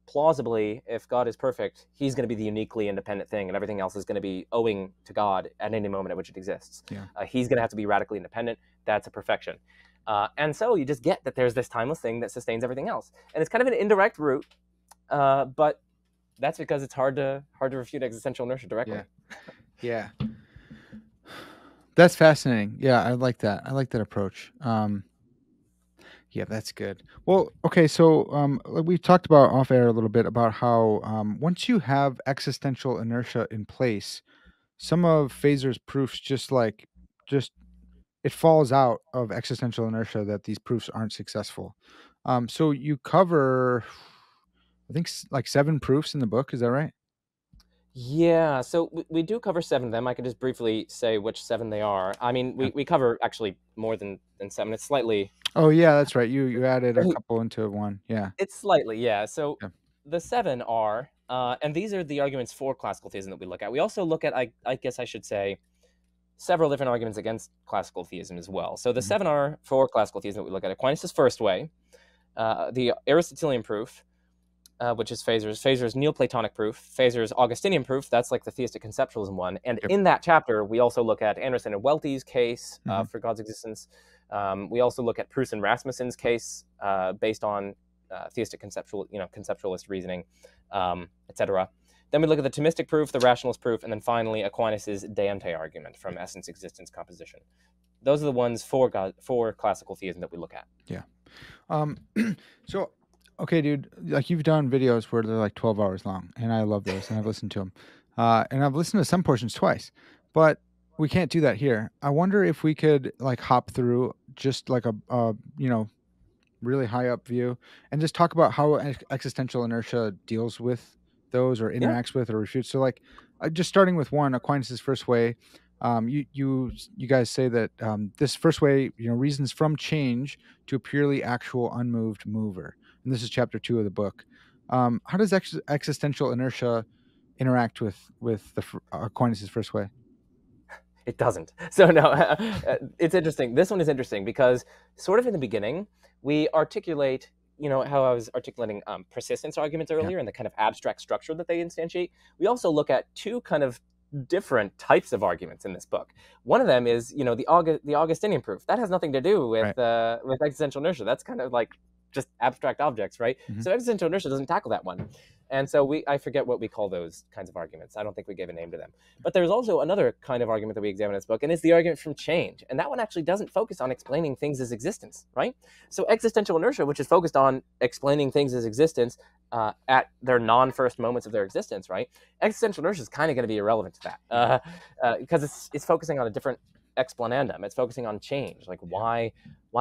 plausibly, if God is perfect, he's going to be the uniquely independent thing, and everything else is going to be owing to God at any moment at which it exists. He's going to have to be radically independent. That's a perfection. And so you just get that there's this timeless thing that sustains everything else. And it's kind of an indirect route. But that's because it's hard to refute existential inertia directly. Yeah. That's fascinating. Yeah, I like that. I like that approach. Yeah, that's good. Well, okay, so we talked about off air a little bit about how once you have existential inertia in place, some of Feser's proofs just it falls out of existential inertia that these proofs aren't successful. So you cover, I think, like 7 proofs in the book. Is that right? Yeah, so we do cover 7 of them. I can just briefly say which 7 they are. I mean, we cover actually more than 7. It's slightly... Oh, yeah, that's right. You added a couple into one. Yeah. It's slightly, yeah. So the 7 are, and these are the arguments for classical theism that we look at. We also look at, I guess I should say, several different arguments against classical theism as well. So the 7 are for classical theism that we look at: Aquinas' first way, the Aristotelian proof, which is Feser's Neoplatonic proof, Feser's Augustinian proof, that's like the theistic conceptualism one. And in that chapter, we also look at Anderson and Welty's case for God's existence. We also look at Proust and Rasmussen's case based on theistic conceptualist reasoning, etc. Then we look at the Thomistic proof, the Rationalist proof, and then finally Aquinas' De Ente argument from essence, existence, composition. Those are the ones for classical theism that we look at. Yeah. So, okay, dude, like you've done videos where they're like 12 hours long, and I love those, and I've listened to them. And I've listened to some portions twice, but we can't do that here. I wonder if we could like hop through just like a really high up view and just talk about how existential inertia deals with those or interacts with or refutes. So like just starting with one, Aquinas' first way. You guys say that this first way, reasons from change to a purely actual unmoved mover. And this is chapter 2 of the book. How does existential inertia interact with the Aquinas' first way? It doesn't. So no, it's interesting. This one is interesting because sort of in the beginning, we articulate, how I was articulating persistence arguments earlier and the kind of abstract structure that they instantiate. We also look at 2 kind of different types of arguments in this book. One of them is, the Augustinian proof. That has nothing to do with existential inertia. That's kind of like just abstract objects, right? So existential inertia doesn't tackle that one. And so I forget what we call those kinds of arguments. I don't think we gave a name to them. But there's also another kind of argument that we examine in this book, and it's the argument from change. And that one actually doesn't focus on explaining things as existence, right? So existential inertia, which is focused on explaining things as existence at their non-first moments of their existence, right? Existential inertia is kind of going to be irrelevant to that because it's focusing on a different explanandum. It's focusing on change. Like why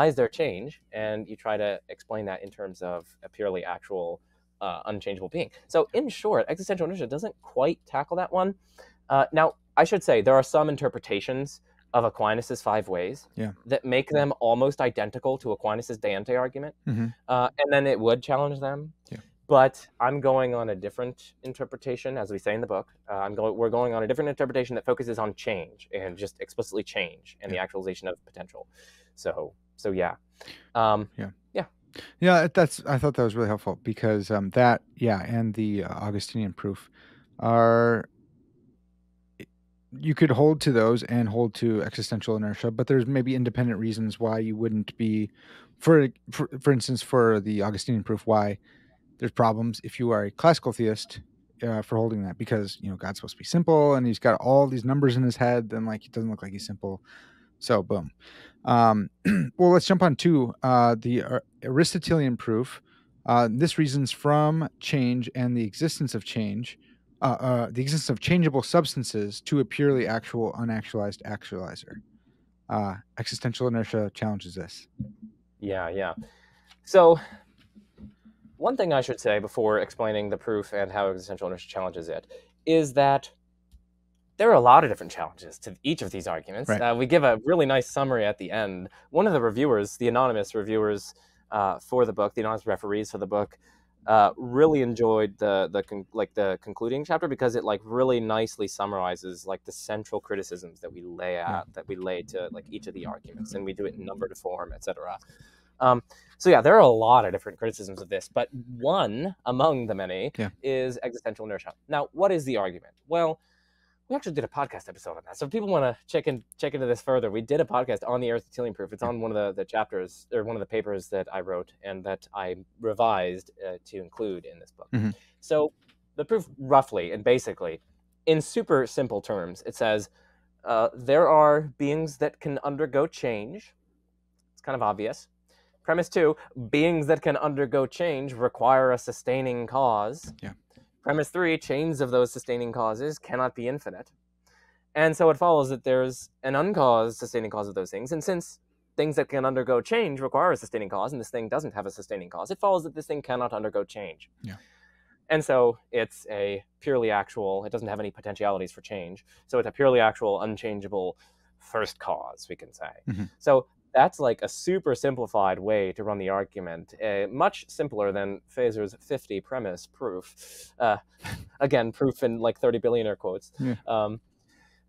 is there change? And you try to explain that in terms of a purely actual unchangeable being. So in short, existential inertia doesn't quite tackle that one. Now, I should say there are some interpretations of Aquinas' 5 ways that make them almost identical to Aquinas' De Ente argument, and then it would challenge them. But I'm going on a different interpretation, as we say in the book. We're going on a different interpretation that focuses on change and just explicitly change and the actualization of potential. So yeah. Yeah, I thought that was really helpful because that and the Augustinian proof are, you could hold to those and hold to existential inertia, but there's maybe independent reasons why you wouldn't be, for instance, for the Augustinian proof, why there's problems if you are a classical theist for holding that, because God's supposed to be simple and he's got all these numbers in his head, then like it doesn't look like he's simple. So boom. Well, let's jump on to the Aristotelian proof. This reasons from change and the existence of change, the existence of changeable substances to a purely actual, unactualized actualizer. Existential inertia challenges this. Yeah. So one thing I should say before explaining the proof and how existential inertia challenges it is that there are a lot of different challenges to each of these arguments. Right. We give a really nice summary at the end. One of the reviewers, the anonymous reviewers for the book, the anonymous referees for the book, really enjoyed the concluding chapter because it like really nicely summarizes like the central criticisms that we lay out, that we lay to like each of the arguments, and we do it in numbered form, etc. So yeah, there are a lot of different criticisms of this, but one among the many is existential inertia. Now, what is the argument? Well, we actually did a podcast episode on that. So if people want to check into this further, we did a podcast on the Aristotelian Proof. It's on one of the chapters, or one of the papers that I wrote and that I revised to include in this book. So the proof roughly and basically, in super simple terms, it says there are beings that can undergo change. It's kind of obvious. Premise 2, beings that can undergo change require a sustaining cause. Premise 3, chains of those sustaining causes cannot be infinite. And so it follows that there's an uncaused sustaining cause of those things. And since things that can undergo change require a sustaining cause, and this thing doesn't have a sustaining cause, it follows that this thing cannot undergo change. And so it's a purely actual, it doesn't have any potentialities for change. So it's a purely actual, unchangeable first cause, we can say. So that's like a super simplified way to run the argument, much simpler than Feser's 50 premise proof. Again, proof in like 30 billion air quotes.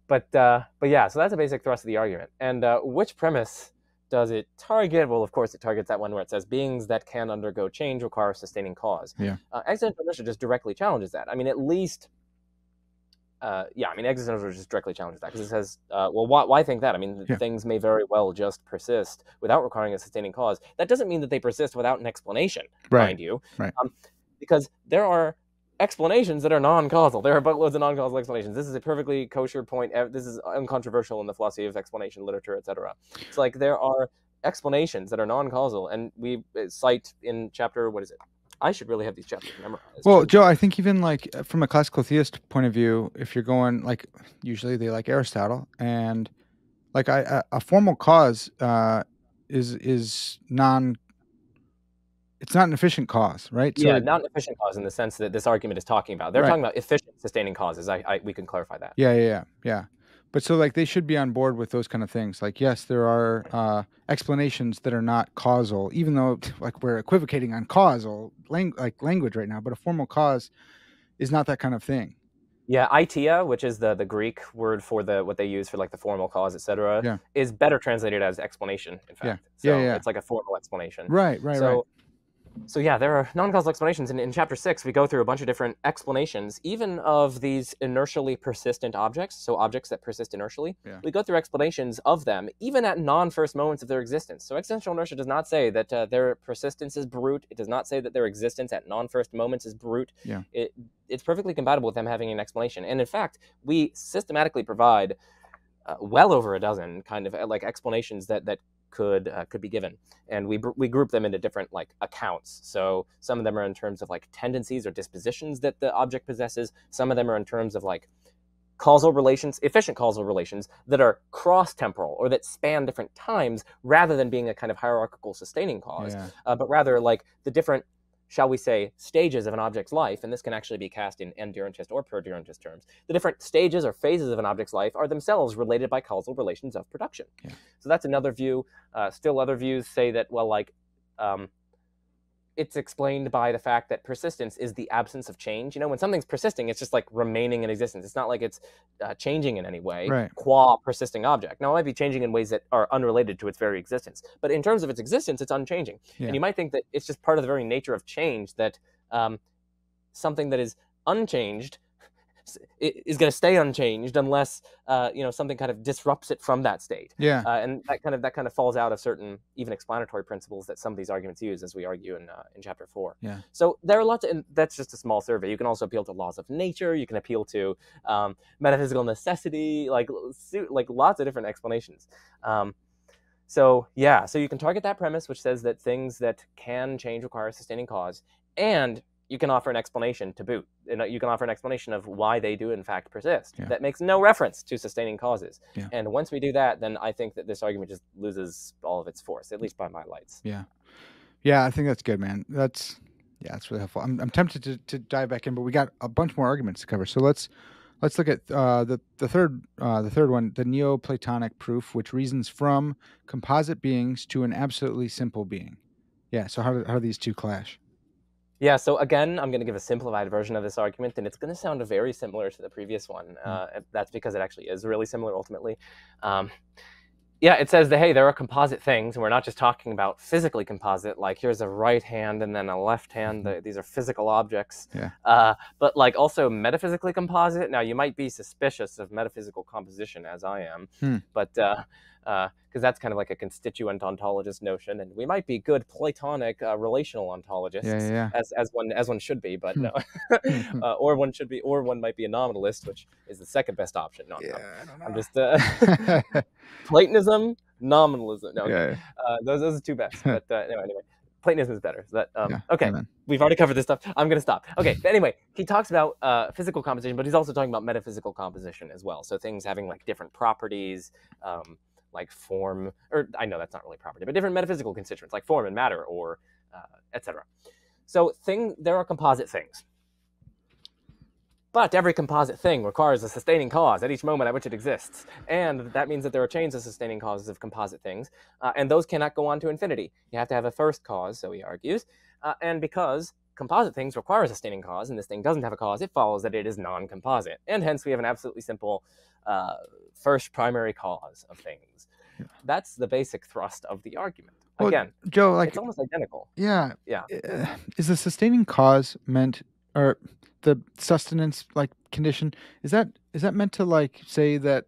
But yeah, so that's a basic thrust of the argument. And which premise does it target? Well, of course, it targets that one where it says beings that can undergo change require a sustaining cause. Existential inertia just directly challenges that. I mean, at least... existential inertia just directly challenges that because it says, well, why think that? I mean, things may very well just persist without requiring a sustaining cause. That doesn't mean that they persist without an explanation, mind you, because there are explanations that are non-causal. There are boatloads of non-causal explanations. This is a perfectly kosher point. This is uncontroversial in the philosophy of explanation literature, etc. It's like there are explanations that are non-causal, and we cite in chapter, what is it? I should really have these chapters memorized. Well, Joe, I think even like from a classical theist point of view, if you're going like, usually they like Aristotle, and like a formal cause is non. It's not an efficient cause, right? So not an efficient cause in the sense that this argument is talking about. They're talking about efficient sustaining causes. We can clarify that. Yeah. But so like they should be on board with those kind of things. Like, yes, there are explanations that are not causal, even though like we're equivocating on causal language right now, but a formal cause is not that kind of thing. Yeah, aitia, which is the Greek word for what they use for like the formal cause, etc., is better translated as explanation, in fact. It's like a formal explanation. Right. So yeah, there are non-causal explanations. In chapter 6, we go through a bunch of different explanations, even of these inertially persistent objects, so objects that persist inertially. We go through explanations of them, even at non-first moments of their existence. So existential inertia does not say that their persistence is brute. It does not say that their existence at non-first moments is brute. It's perfectly compatible with them having an explanation. And in fact, we systematically provide well over a dozen kind of like explanations that could be given, and we group them into different like accounts. So some of them are in terms of like tendencies or dispositions that the object possesses. Some of them are in terms of like causal relations, efficient causal relations that are cross-temporal or that span different times, rather than being a kind of hierarchical sustaining cause, but rather like the different shall we say, stages of an object's life, and this can actually be cast in endurantist or perdurantist terms, the different stages or phases of an object's life are themselves related by causal relations of production. Yeah. So that's another view. Still other views say that, well, like, it's explained by the fact that persistence is the absence of change. You know, when something's persisting, it's just like remaining in existence. It's not like it's changing in any way, Right. qua persisting object. Now, it might be changing in ways that are unrelated to its very existence, but in terms of its existence, it's unchanging. Yeah. And you might think that it's just part of the very nature of change that something that is unchanged is going to stay unchanged unless something kind of disrupts it from that state. Yeah. And that kind of falls out of certain even explanatory principles that some of these arguments use, as we argue in chapter 4. Yeah. So there are lots of, and that's just a small survey. You can also appeal to laws of nature. You can appeal to metaphysical necessity, like lots of different explanations. So you can target that premise, which says that things that can change require a sustaining cause, and you can offer an explanation to boot. You can offer an explanation of why they do in fact persist. Yeah. That makes no reference to sustaining causes. Yeah. And once we do that, then I think that this argument just loses all of its force, at least by my lights. Yeah. Yeah, I think that's good, man. That's really helpful. I'm tempted to dive back in, but we got a bunch more arguments to cover. So let's look at the third one, the Neoplatonic proof, which reasons from composite beings to an absolutely simple being. Yeah. So how do these two clash? Yeah, so again, I'm going to give a simplified version of this argument, and it's going to sound very similar to the previous one. That's because it actually is really similar ultimately. It says that, hey, there are composite things, and we're not just talking about physically composite, like here's a right hand and then a left hand. These are physical objects. Yeah. But like also metaphysically composite. Now, you might be suspicious of metaphysical composition, as I am, but because that's kind of like a constituent ontologist notion, and we might be good Platonic relational ontologists, as one should be, but no, or one might be a nominalist, which is the second best option. No, I don't know. I'm just Platonism, nominalism. No, those are two best. But anyway, Platonism is better. So that, okay, amen. We've already covered this stuff. I'm going to stop. Okay, but anyway, he talks about physical composition, but he's also talking about metaphysical composition as well. So things having like different properties, like form, or I know that's not really property, but different metaphysical constituents like form and matter, or etc. So there are composite things. But every composite thing requires a sustaining cause at each moment at which it exists. And that means that there are chains of sustaining causes of composite things, and those cannot go on to infinity. You have to have a first cause, so he argues. And because composite things require a sustaining cause, and this thing doesn't have a cause, it follows that it is non-composite. And hence we have an absolutely simple first primary cause of things. Yeah. That's the basic thrust of the argument. Well, again, Joe, it's almost identical. Yeah. Yeah. Is the sustaining cause meant, or the sustenance like condition, is that meant to like say that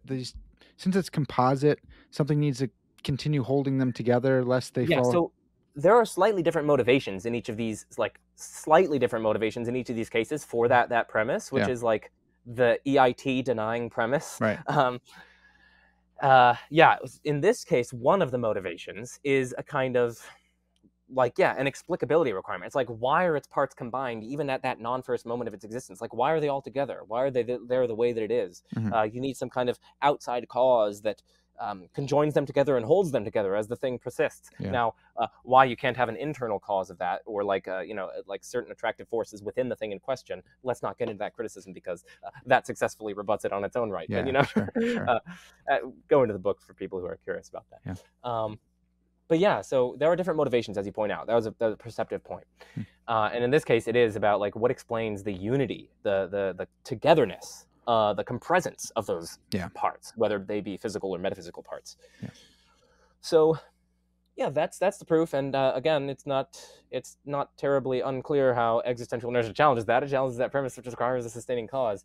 since it's composite, something needs to continue holding them together lest they fall? So there are slightly different motivations in each of these, cases for that premise, which is like the EIT denying premise. Right. In this case, one of the motivations is a kind of an explicability requirement. It's like, why are its parts combined even at that non-first moment of its existence? Like, why are they all together? Why are they there the way that it is? You need some kind of outside cause that conjoins them together and holds them together as the thing persists. Yeah. Now, why you can't have an internal cause of that, or like certain attractive forces within the thing in question, let's not get into that criticism, because that successfully rebuts it on its own right. Yeah, and, sure. Go into the book for people who are curious about that. Yeah. But so there are different motivations, as you point out. That was a perceptive point. And in this case, it is about like what explains the unity, the togetherness, the compresence of those parts, whether they be physical or metaphysical parts. Yeah. So, that's the proof. And again, it's not terribly unclear how existential inertia challenges that. It challenges that premise, which requires a sustaining cause.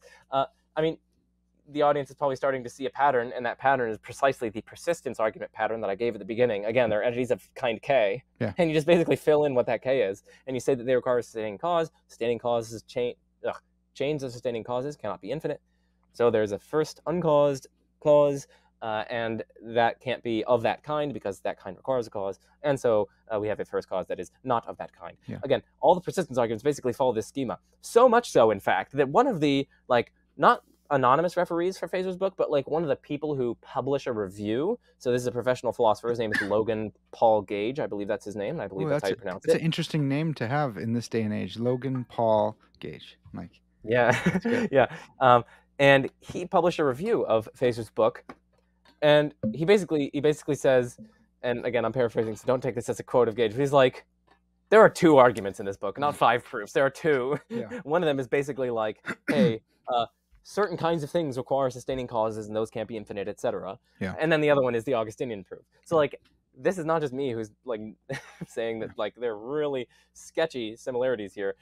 The audience is probably starting to see a pattern, and that pattern is precisely the persistence argument pattern that I gave at the beginning. Again, they're entities of kind K, and you just basically fill in what that K is, and you say that they require a sustaining cause. Sustaining causes chains of sustaining causes cannot be infinite, so there's a first uncaused clause, and that can't be of that kind because that kind requires a cause, and so we have a first cause that is not of that kind. Again, all the persistence arguments basically follow this schema, so much so, in fact, that one of the not anonymous referees for Feser's book, but like one of the people who publish a review. So this is a professional philosopher. His name is Logan Paul Gage. I believe that's his name. And I believe that's how you pronounce That's it. an interesting name to have in this day and age. Logan Paul Gage. Like, Yeah. that's good. Yeah. And he published a review of Feser's book, and he basically says, and again I'm paraphrasing, so don't take this as a quote of Gage, but he's like, there are two arguments in this book, not 5 proofs. There are two. Yeah. One of them is basically like, hey, certain kinds of things require sustaining causes, and those can't be infinite, etc. Yeah. And then the other one is the Augustinian proof. So like, this is not just me who's like saying that like there are really sketchy similarities here.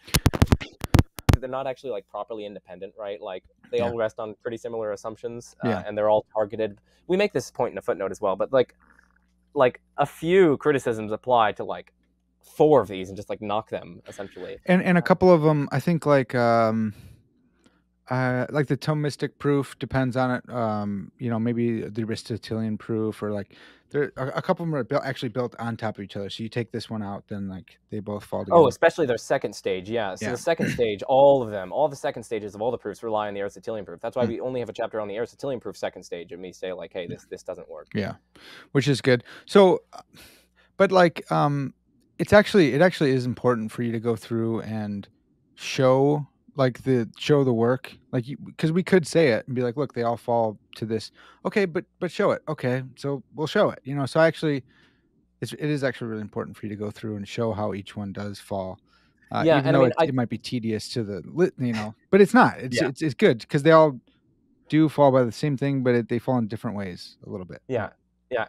They're not actually like properly independent, right? Like they all rest on pretty similar assumptions, and they're all targeted. We make this point in a footnote as well, but like a few criticisms apply to like 4 of these and just like knock them essentially. And a couple of them, I think, like the Thomistic Proof depends on it. Maybe the Aristotelian Proof, or like there a couple of them are actually built on top of each other. So you take this one out, then like they both fall together. Oh, especially their second stage, yeah. So the second stage, all the second stages of all the proofs rely on the Aristotelian proof. That's why we only have a chapter on the Aristotelian proof second stage, and we say like, hey, this doesn't work. Yeah, which is good. So, but like, it actually is important for you to go through and show the work, like, because we could say it and be like, look, they all fall to this. Okay, but show it. Okay, so we'll show it. So actually, it is actually really important for you to go through and show how each one does fall. Even though it might be tedious to the but it's not. It's good because they all do fall by the same thing, but they fall in different ways a little bit. Yeah.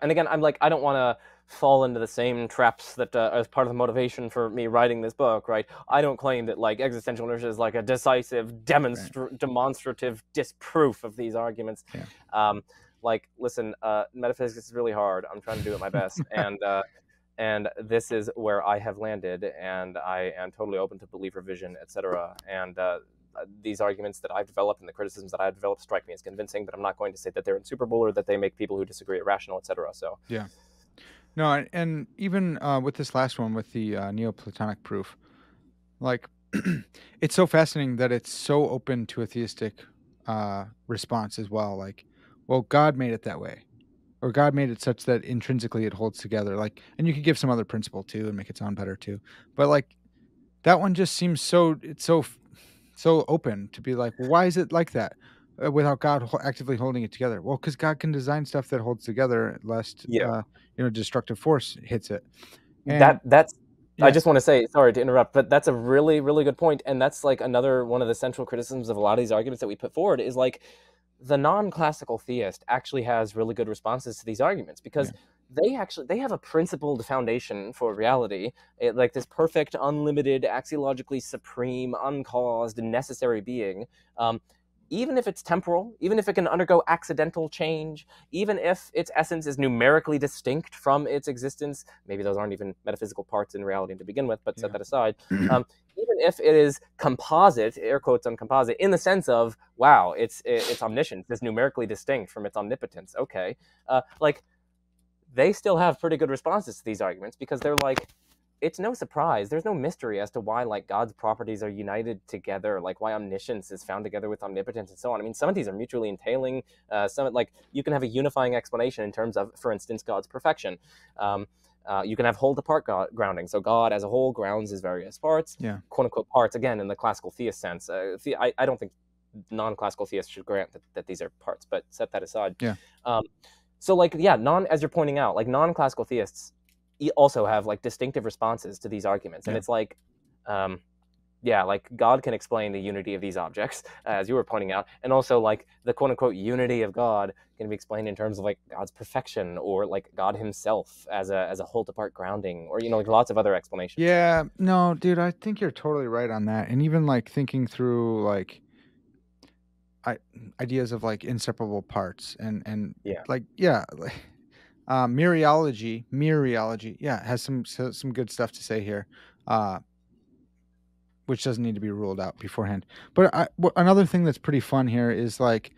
And again, I'm like, I don't want to fall into the same traps that as part of the motivation for me writing this book, right? I don't claim that like existential inertia is like a decisive, demonstrative disproof of these arguments. Like, listen, metaphysics is really hard. I'm trying to do it my best, and this is where I have landed, and I am totally open to belief revision, etc. And these arguments that I've developed and the criticisms that I've developed strike me as convincing, but I'm not going to say that they're insuperable or that they make people who disagree irrational, etc. So no, and even with this last one, with the Neoplatonic proof, like it's so fascinating that it's so open to a theistic response as well. Like, well, God made it that way, or God made it such that intrinsically it holds together. Like, and you could give some other principle too and make it sound better too, but like that one just seems so open to be like, well, why is it like that without God actively holding it together? Well, because God can design stuff that holds together lest destructive force hits it. And that's I just want to say, sorry to interrupt, but that's a really, really good point. And that's like another one of the central criticisms of a lot of these arguments that we put forward is like the non-classical theist actually has really good responses to these arguments because they have a principled foundation for reality, like this perfect, unlimited, axiologically supreme, uncaused, necessary being. Even if it's temporal, even if it can undergo accidental change, even if its essence is numerically distinct from its existence, maybe those aren't even metaphysical parts in reality to begin with, but set that aside. Even if it is composite, air quotes on composite, in the sense of, wow, it's omniscient, it's numerically distinct from its omnipotence. Okay, like they still have pretty good responses to these arguments because they're like, it's no surprise. There's no mystery as to why like God's properties are united together, like why omniscience is found together with omnipotence and so on. I mean, some of these are mutually entailing. Some like you can have a unifying explanation in terms of, for instance, God's perfection. You can have whole-to-part grounding. So God as a whole grounds his various parts, quote-unquote parts, again, in the classical theist sense. I don't think non-classical theists should grant that these are parts, but set that aside. So like, as you're pointing out, like non-classical theists also have like distinctive responses to these arguments. And it's like, like God can explain the unity of these objects, as you were pointing out. And also like the quote unquote unity of God can be explained in terms of like God's perfection or like God himself as a whole to part grounding, or, like lots of other explanations. Yeah, no, dude, I think you're totally right on that. And even like thinking through like ideas of like inseparable parts and Mereology, has some good stuff to say here, which doesn't need to be ruled out beforehand. But another thing that's pretty fun here is like,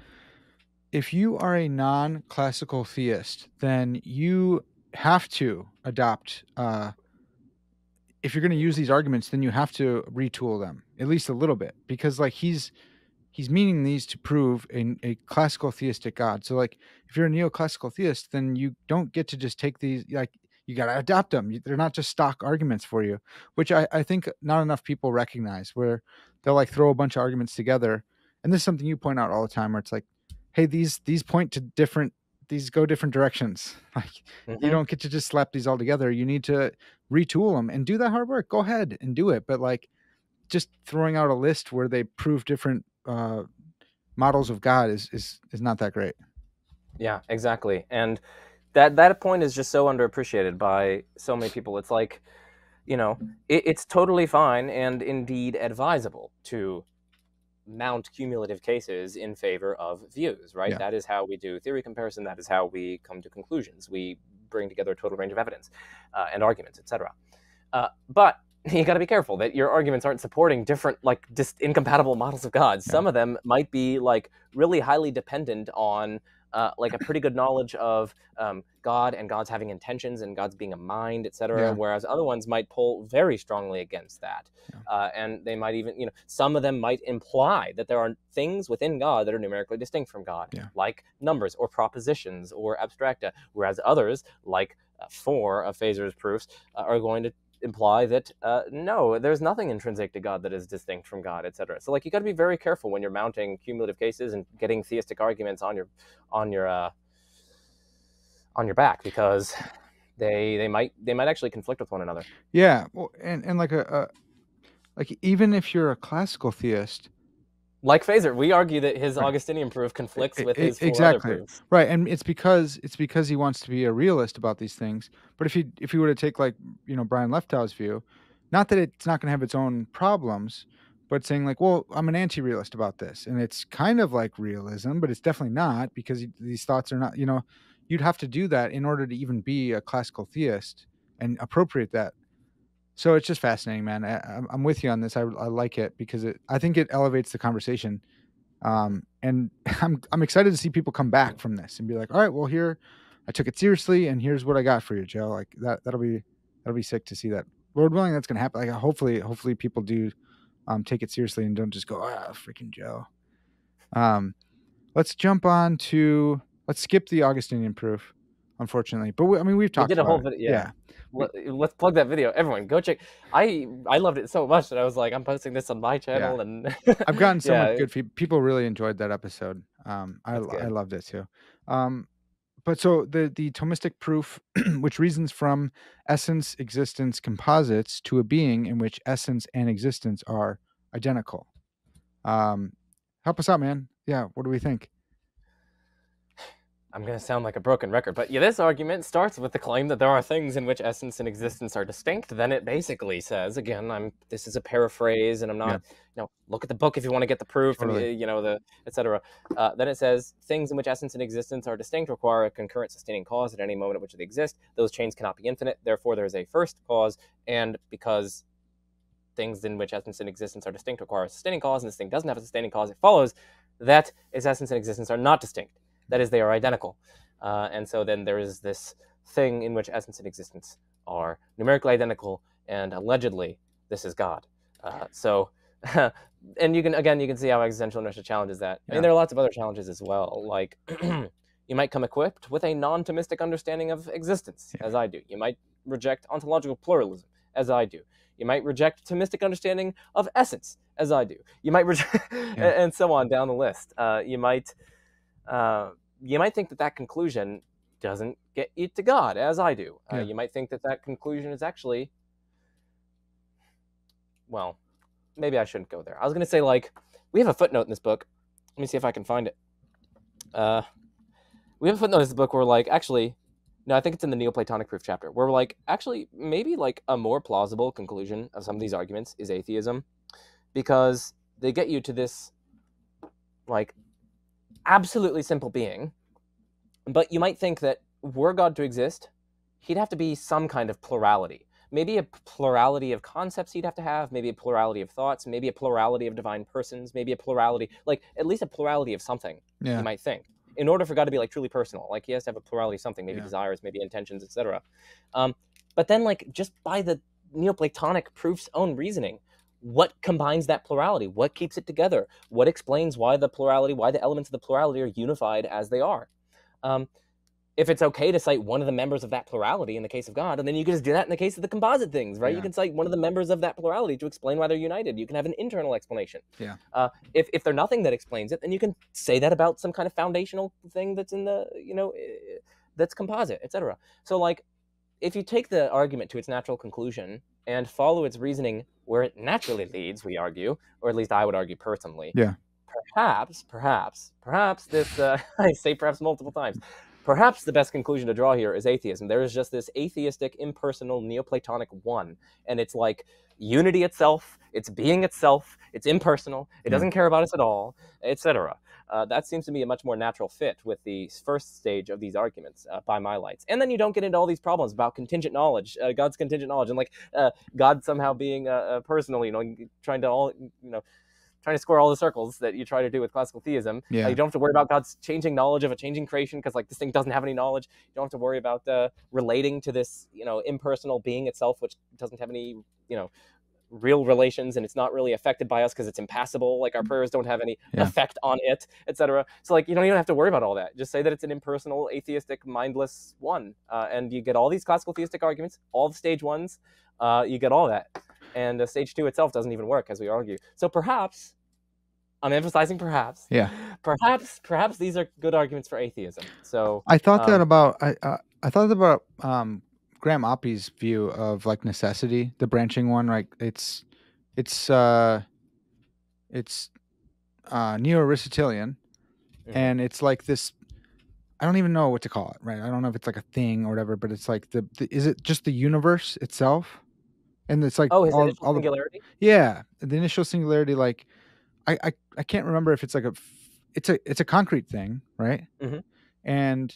if you are a non-classical theist, then you have to adopt. If you're going to use these arguments, then you have to retool them at least a little bit, because like he's he's meaning these to prove a classical theistic God. So like if you're a neoclassical theist, then you don't get to just take these, like you got to adapt them. They're not just stock arguments for you, which I think not enough people recognize, where they'll like throw a bunch of arguments together. And this is something you point out all the time, where it's like, hey, these point to different, these go different directions. Like you don't get to just slap these all together. You need to retool them and do that hard work. Go ahead and do it. But like just throwing out a list where they prove different models of God is not that great. Yeah, exactly. And that point is just so underappreciated by so many people. It's like, you know, it's totally fine and indeed advisable to mount cumulative cases in favor of views, right? Yeah. That is how we do theory comparison. That is how we come to conclusions. We bring together a total range of evidence and arguments, etc. But you got to be careful that your arguments aren't supporting different, like, incompatible models of God. Some of them might be like really highly dependent on like a pretty good knowledge of God and God's having intentions and God's being a mind, etc. Yeah. Whereas other ones might pull very strongly against that, and they might even, some of them might imply that there are things within God that are numerically distinct from God, like numbers or propositions or abstracta. Whereas others, like 4 of Feser's proofs, are going to imply that no, there's nothing intrinsic to God that is distinct from God, etc. So like you got to be very careful when you're mounting cumulative cases and getting theistic arguments on your back, because they might actually conflict with one another. Yeah, well, and like like even if you're a classical theist, like Feser, we argue that his Augustinian proof conflicts with his 4 other proofs. Right, and it's because he wants to be a realist about these things. But if you were to take, like, Brian Leftow's view, not that it's not going to have its own problems, but saying like, well, I'm an anti-realist about this, and it's kind of like realism, but it's definitely not, because these thoughts are not. You'd have to do that in order to even be a classical theist and appropriate that. So it's just fascinating, man. I'm with you on this. I like it because I think it elevates the conversation. And I'm excited to see people come back from this and be like, all right, well, here, I took it seriously, and here's what I got for you, Joe. Like that'll be sick to see that. Lord willing, that's gonna happen. Like hopefully people do take it seriously and don't just go, freaking Joe. Let's skip the Augustinian proof, unfortunately. But we've talked. We did a whole about video. Yeah. Let's plug that video. Everyone, go check. I loved it so much that I was like, I'm posting this on my channel, and I've gotten so much good feedback. People really enjoyed that episode. I loved it too. But so the Thomistic proof, which reasons from essence, existence, composites to a being in which essence and existence are identical. Help us out, man. Yeah, what do we think? I'm going to sound like a broken record, but this argument starts with the claim that there are things in which essence and existence are distinct. Then it basically says, again, this is a paraphrase, and I'm not, look at the book if you want to get the proof, totally. And, the etc. Then it says, things in which essence and existence are distinct require a concurrent sustaining cause at any moment at which they exist. Those chains cannot be infinite. Therefore, there is a first cause, and because things in which essence and existence are distinct require a sustaining cause, and this thing doesn't have a sustaining cause, it follows that its essence and existence are not distinct. That is, they are identical. And so then there is this thing in which essence and existence are numerically identical, and allegedly this is God. And you can see how existential inertia challenges that. I mean, there are lots of other challenges as well. Like, you might come equipped with a non-Thomistic understanding of existence, as I do. You might reject ontological pluralism, as I do. You might reject Thomistic understanding of essence, as I do. You might reject, and so on down the list. You might think that conclusion doesn't get you to God, as I do. You might think that conclusion is actually, well, maybe I shouldn't go there. I was going to say, like, we have a footnote in this book. Let me see if I can find it. We have a footnote in this book where, like, actually, no, I think it's in the Neoplatonic Proof chapter, where we're like, actually, maybe, like, a more plausible conclusion of some of these arguments is atheism, because they get you to this, like, absolutely simple being, but you might think that were God to exist, he'd have to be some kind of plurality. Maybe a plurality of concepts he'd have to have, maybe a plurality of thoughts, maybe a plurality of divine persons, maybe a plurality, like at least a plurality of something, you might think. In order for God to be like truly personal, like he has to have a plurality of something, maybe desires, maybe intentions, etc. But then, like, just by the Neoplatonic proof's own reasoning, what combines that plurality? What keeps it together? What explains why the plurality, why the elements of the plurality are unified as they are? If it's okay to cite one of the members of that plurality in the case of God, and then you can just do that in the case of the composite things, right? Yeah. You can cite one of the members of that plurality to explain why they're united. You can have an internal explanation. Yeah. If they're nothing that explains it, then you can say that about some kind of foundational thing that's in the, that's composite, etc. So like, if you take the argument to its natural conclusion and follow its reasoning where it naturally leads, we argue, or at least I would argue personally, Yeah. perhaps this, I say perhaps multiple times, perhaps the best conclusion to draw here is atheism. There is just this atheistic, impersonal, Neoplatonic one, and it's like unity itself, it's being itself, it's impersonal, it doesn't care about us at all, etc. That seems to be a much more natural fit with the first stage of these arguments, by my lights. And then you don't get into all these problems about contingent knowledge, God's contingent knowledge, and like God somehow being personal, trying to square all the circles that you try to do with classical theism. Yeah. You don't have to worry about God's changing knowledge of a changing creation because like this thing doesn't have any knowledge. You don't have to worry about relating to this, impersonal being itself, which doesn't have any, real relations, and it's not really affected by us because it's impassible. Like our prayers don't have any effect on it, etc. So like you don't even have to worry about all that. Just say that it's an impersonal, atheistic, mindless one, and you get all these classical theistic arguments, all the stage ones. You get all that. And stage 2 itself doesn't even work, as we argue. So perhaps, I'm emphasizing perhaps. Yeah. Perhaps these are good arguments for atheism. So I thought that about I thought about Graham Oppy's view of like necessity, the branching one. Right? It's neo-Aristotelian, and it's like this. I don't even know what to call it. Right? I don't know if it's like a thing or whatever, but it's like is it just the universe itself? And it's like his initial singularity. The initial singularity. Like I can't remember if it's like it's a concrete thing, right? Mm-hmm. And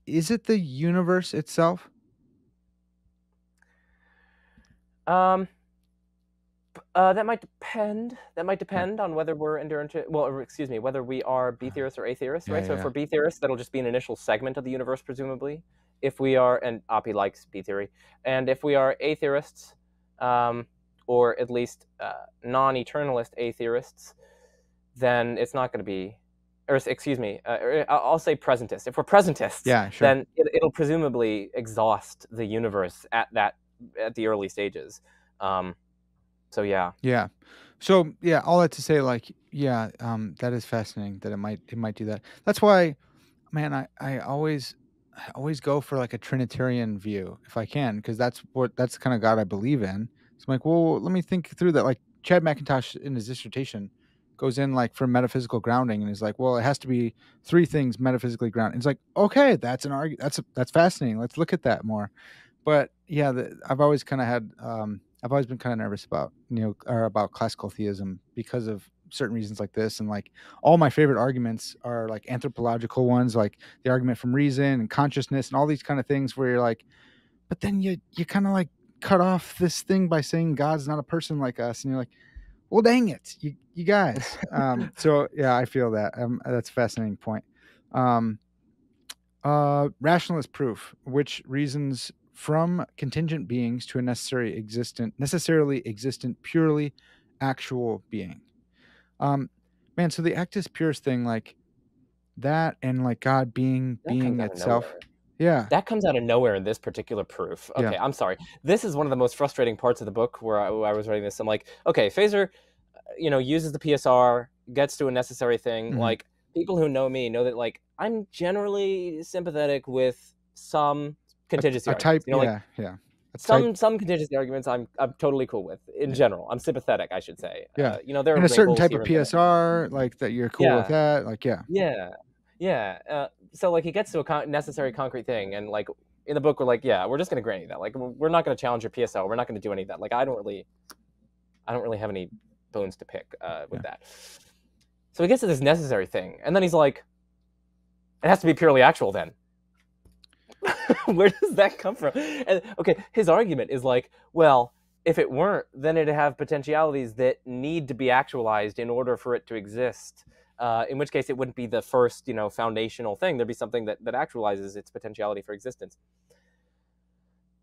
is it the universe itself? That might depend. On whether we're whether we are B theorists or A theorists, right? So if we're B theorists, that'll just be an initial segment of the universe, presumably. If we are, and Oppy likes B theory, and if we are A theorists, or at least non-eternalist A theorists, then it's not going to be, or excuse me, I'll say presentist. If we're presentists, then it'll presumably exhaust the universe at the early stages. So yeah. So yeah, all that to say, like, that is fascinating that it might do that. That's why, man, I always go for like a Trinitarian view if I can, because that's the kind of God I believe in. So I'm like, well, let me think through that. Like Chad McIntosh in his dissertation goes in like for metaphysical grounding and is like, well, it has to be 3 things metaphysically grounded. It's like, okay, that's an argument. That's fascinating. Let's look at that more. But yeah, I've always kind of had I've always been kind of nervous about about classical theism because of certain reasons like this, and like all my favorite arguments are like anthropological ones, like the argument from reason and consciousness and all these kind of things where you're like, but then you kind of like cut off this thing by saying God's not a person like us, and you're like, well, dang it, you guys. So yeah, I feel that. That's a fascinating point. Rationalist proof, which reasons from contingent beings to a necessarily existent, purely actual being. Man, so the actus purus thing, like that, and like God being itself. Yeah, that comes out of nowhere in this particular proof. Okay, I'm sorry. This is one of the most frustrating parts of the book where I was writing this. I'm like, okay, Feser, uses the PSR, gets to a necessary thing. Mm-hmm. Like, people who know me know that like I'm generally sympathetic with some contingency arguments. Some contingency arguments I'm totally cool with in general. I'm sympathetic, I should say. There are and a certain type of PSR like that you're cool with that. Like so like he gets to a necessary concrete thing, and like in the book we're like, we're just gonna grant you that. Like we're not gonna challenge your PSL. We're not gonna do any of that. Like I don't really have any bones to pick with that. So he gets to this necessary thing, and then he's like, it has to be purely actual then. Where does that come from? And okay, his argument is like, well, if it weren't, then it'd have potentialities that need to be actualized in order for it to exist. In which case it wouldn't be the first, you know, foundational thing. There'd be something that actualizes its potentiality for existence.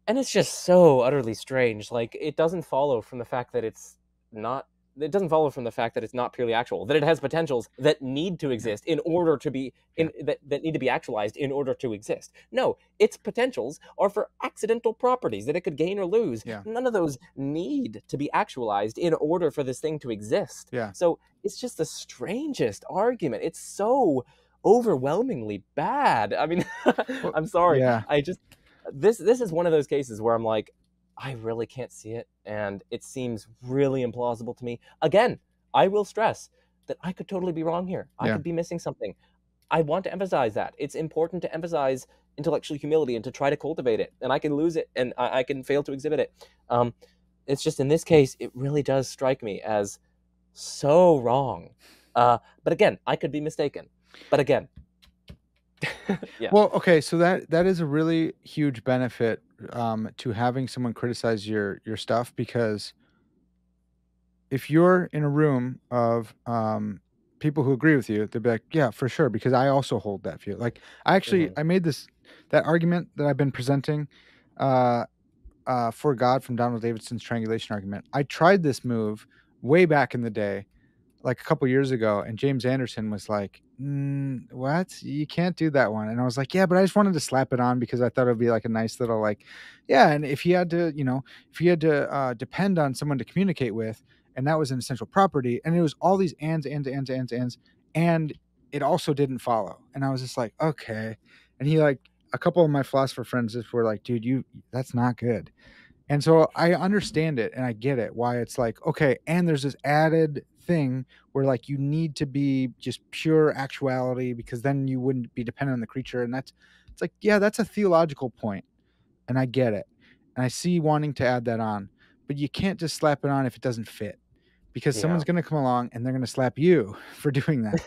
And it's just so utterly strange. Like, it doesn't follow from the fact that it's not. It doesn't follow from the fact that it's not purely actual. That it has potentials that need to Yeah. exist in order to be Yeah. that need to be actualized in order to exist. No, its potentials are for accidental properties that it could gain or lose. Yeah. None of those need to be actualized in order for this thing to exist. Yeah. So it's just the strangest argument. It's so overwhelmingly bad. I mean, Well, I'm sorry. yeah. I just this is one of those cases where I'm like, I really can't see it, and it seems really implausible to me. Again, I will stress that I could totally be wrong here. I Yeah. could be missing something. I want to emphasize that. It's important to emphasize intellectual humility and to try to cultivate it. And I can lose it, and I can fail to exhibit it. It's just in this case, it really does strike me as so wrong. But again, I could be mistaken. But again, yeah. Well, okay, so that is a really huge benefit to having someone criticize your stuff, because if you're in a room of people who agree with you, they'll be like, yeah, for sure, because I also hold that view. Like, I made that argument that I've been presenting uh, for God from Donald Davidson's triangulation argument. I tried this move way back in the day, like a couple years ago, and James Anderson was like, "What? You can't do that one." And I was like, "Yeah, but I just wanted to slap it on because I thought it would be like a nice little like, yeah." And if he had to, depend on someone to communicate with, and that was an essential property, and it was all these ands, and it also didn't follow. And I was just like, okay. And he like a couple of my philosopher friends just were like, "Dude, that's not good." And so I understand it and I get it why it's like, okay, and there's this added thing where like you need to be just pure actuality because then you wouldn't be dependent on the creature. And it's like, yeah, that's a theological point, and I get it. And I see wanting to add that on, but you can't just slap it on if it doesn't fit, because Yeah. someone's going to come along and they're going to slap you for doing that.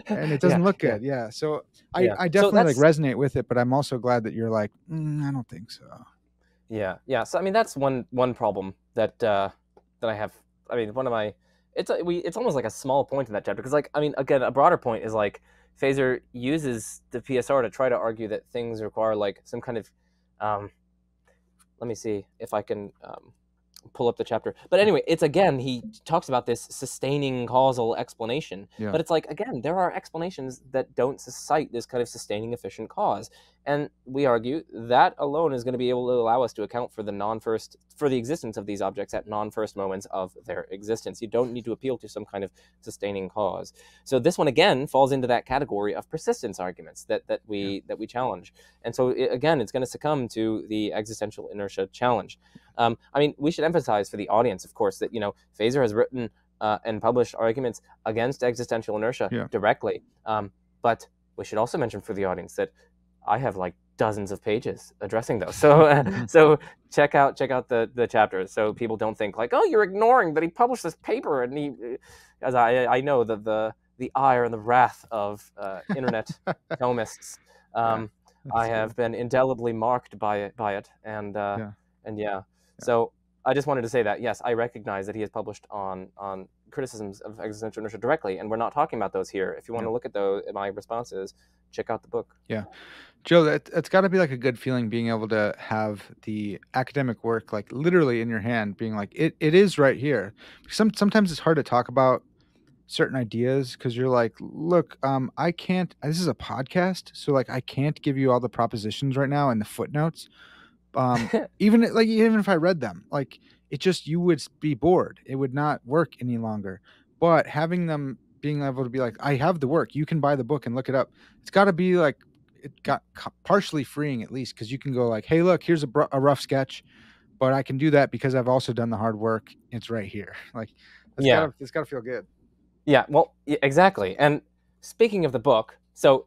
And it Yeah. doesn't look Yeah. good. Yeah. So Yeah. I So definitely like that's resonate with it, but I'm also glad that you're like, I don't think so. yeah. So I mean, that's one problem that that I have. I mean, one of my it's almost like a small point in that chapter, because, like, I mean, again, a broader point is like Feser uses the PSR to try to argue that things require like some kind of let me see if I can pull up the chapter. But anyway, it's again, he talks about this sustaining causal explanation. Yeah. But it's like, again, there are explanations that don't cite this kind of sustaining efficient cause. And we argue that alone is going to be able to allow us to account for the existence of these objects at non-first moments of their existence. You don't need to appeal to some kind of sustaining cause. So this one again falls into that category of persistence arguments that we challenge. And so again, it's going to succumb to the existential inertia challenge. I mean, we should emphasize for the audience, of course, that Feser has written and published arguments against existential inertia directly. But we should also mention for the audience that I have like dozens of pages addressing those. So so check out the chapters, so people don't think like, oh, you're ignoring that he published this paper, and he, as I know that the ire and the wrath of internet Thomists. I have been indelibly marked by it, and yeah. So I just wanted to say that, yes, I recognize that he has published on criticisms of existential inertia directly, and we're not talking about those here. If you want to look at those, my responses, check out the book. Yeah. Joe, that's got to be like a good feeling, being able to have the academic work like literally in your hand, being like, it is right here. Sometimes it's hard to talk about certain ideas because you're like, look, I can't, this is a podcast, so like I can't give you all the propositions right now and the footnotes. Even if I read them, like, it just, you would be bored. It would not work any longer. But having them, being able to be like, I have the work, you can buy the book and look it up. It's got to be like, it got partially freeing at least, because you can go like, hey, look, here's a rough sketch, but I can do that because I've also done the hard work. It's right here. Like, it's gotta feel good. Yeah, well, exactly. And speaking of the book, so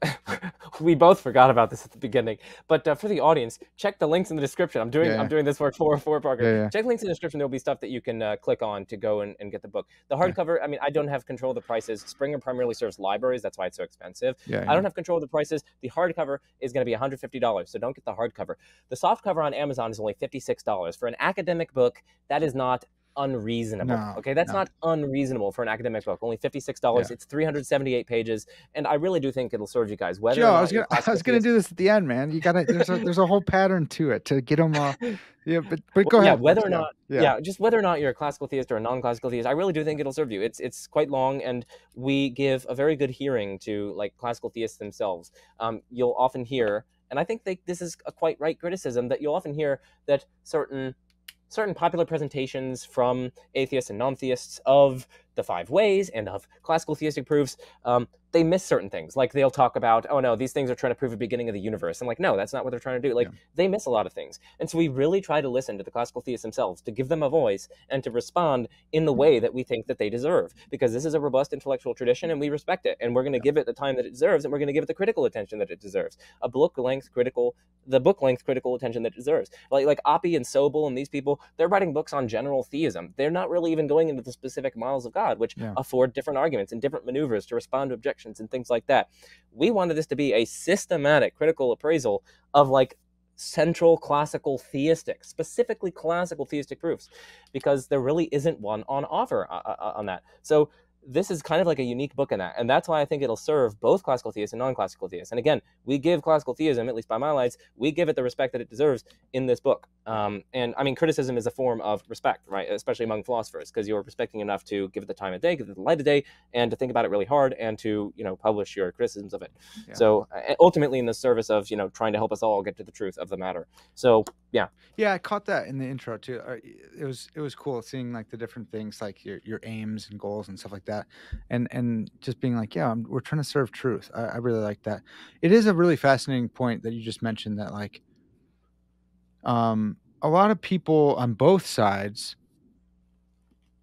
we both forgot about this at the beginning, but for the audience, check the links in the description. I'm doing this work for Parker. Check the links in the description. There'll be stuff that you can click on to go and get the book. The hardcover, I mean, I don't have control of the prices. Springer primarily serves libraries. That's why it's so expensive. I don't have control of the prices. The hardcover is going to be $150, so don't get the hardcover. The softcover on Amazon is only $56. For an academic book, that is not unreasonable. No, Okay, that's no. not unreasonable for an academic book. Only $56. Yeah. It's 378 pages, and I really do think it'll serve you guys, whether Joe, or not you're a I classical was gonna theist. do this at the end, man. You gotta there's a whole pattern to it to get them yeah, but go Yeah, ahead whether first. or Yeah. not, Yeah. yeah, just whether or not you're a classical theist or a non-classical theist, I really do think it'll serve you. It's quite long, and we give a very good hearing to like classical theists themselves. You'll often hear, and I think this is a quite right criticism, that you'll often hear that certain popular presentations from atheists and non-theists of the five ways and of classical theistic proofs, they miss certain things. Like they'll talk about, oh no, these things are trying to prove a beginning of the universe. I'm like, no, that's not what they're trying to do. Yeah. Like they miss a lot of things. And so we really try to listen to the classical theists themselves, to give them a voice and to respond in the way that we think that they deserve. Because this is a robust intellectual tradition and we respect it. And we're going to Yeah. give it the time that it deserves, and we're going to give it the critical attention that it deserves. The book length critical attention that it deserves. Like Oppie and Sobel and these people, they're writing books on general theism. They're not really even going into the specific models of God, which Yeah. afford different arguments and different maneuvers to respond to objections and things like that. We wanted this to be a systematic critical appraisal of like central classical theistic, specifically classical theistic proofs, because there really isn't one on offer on that. So this is kind of like a unique book in that, and that's why I think it'll serve both classical theists and non-classical theists. And again, we give classical theism, at least by my lights, we give it the respect that it deserves in this book. And I mean, criticism is a form of respect, right? Especially among philosophers, because you're respecting enough to give it the time of day, give it the light of day, and to think about it really hard, and to publish your criticisms of it. Yeah. So ultimately, in the service of trying to help us all get to the truth of the matter. So yeah. Yeah, I caught that in the intro too. It was cool seeing like the different things, like your aims and goals and stuff like that, and just being like, yeah, we're trying to serve truth. I really like that. It is a really fascinating point that you just mentioned that like, a lot of people on both sides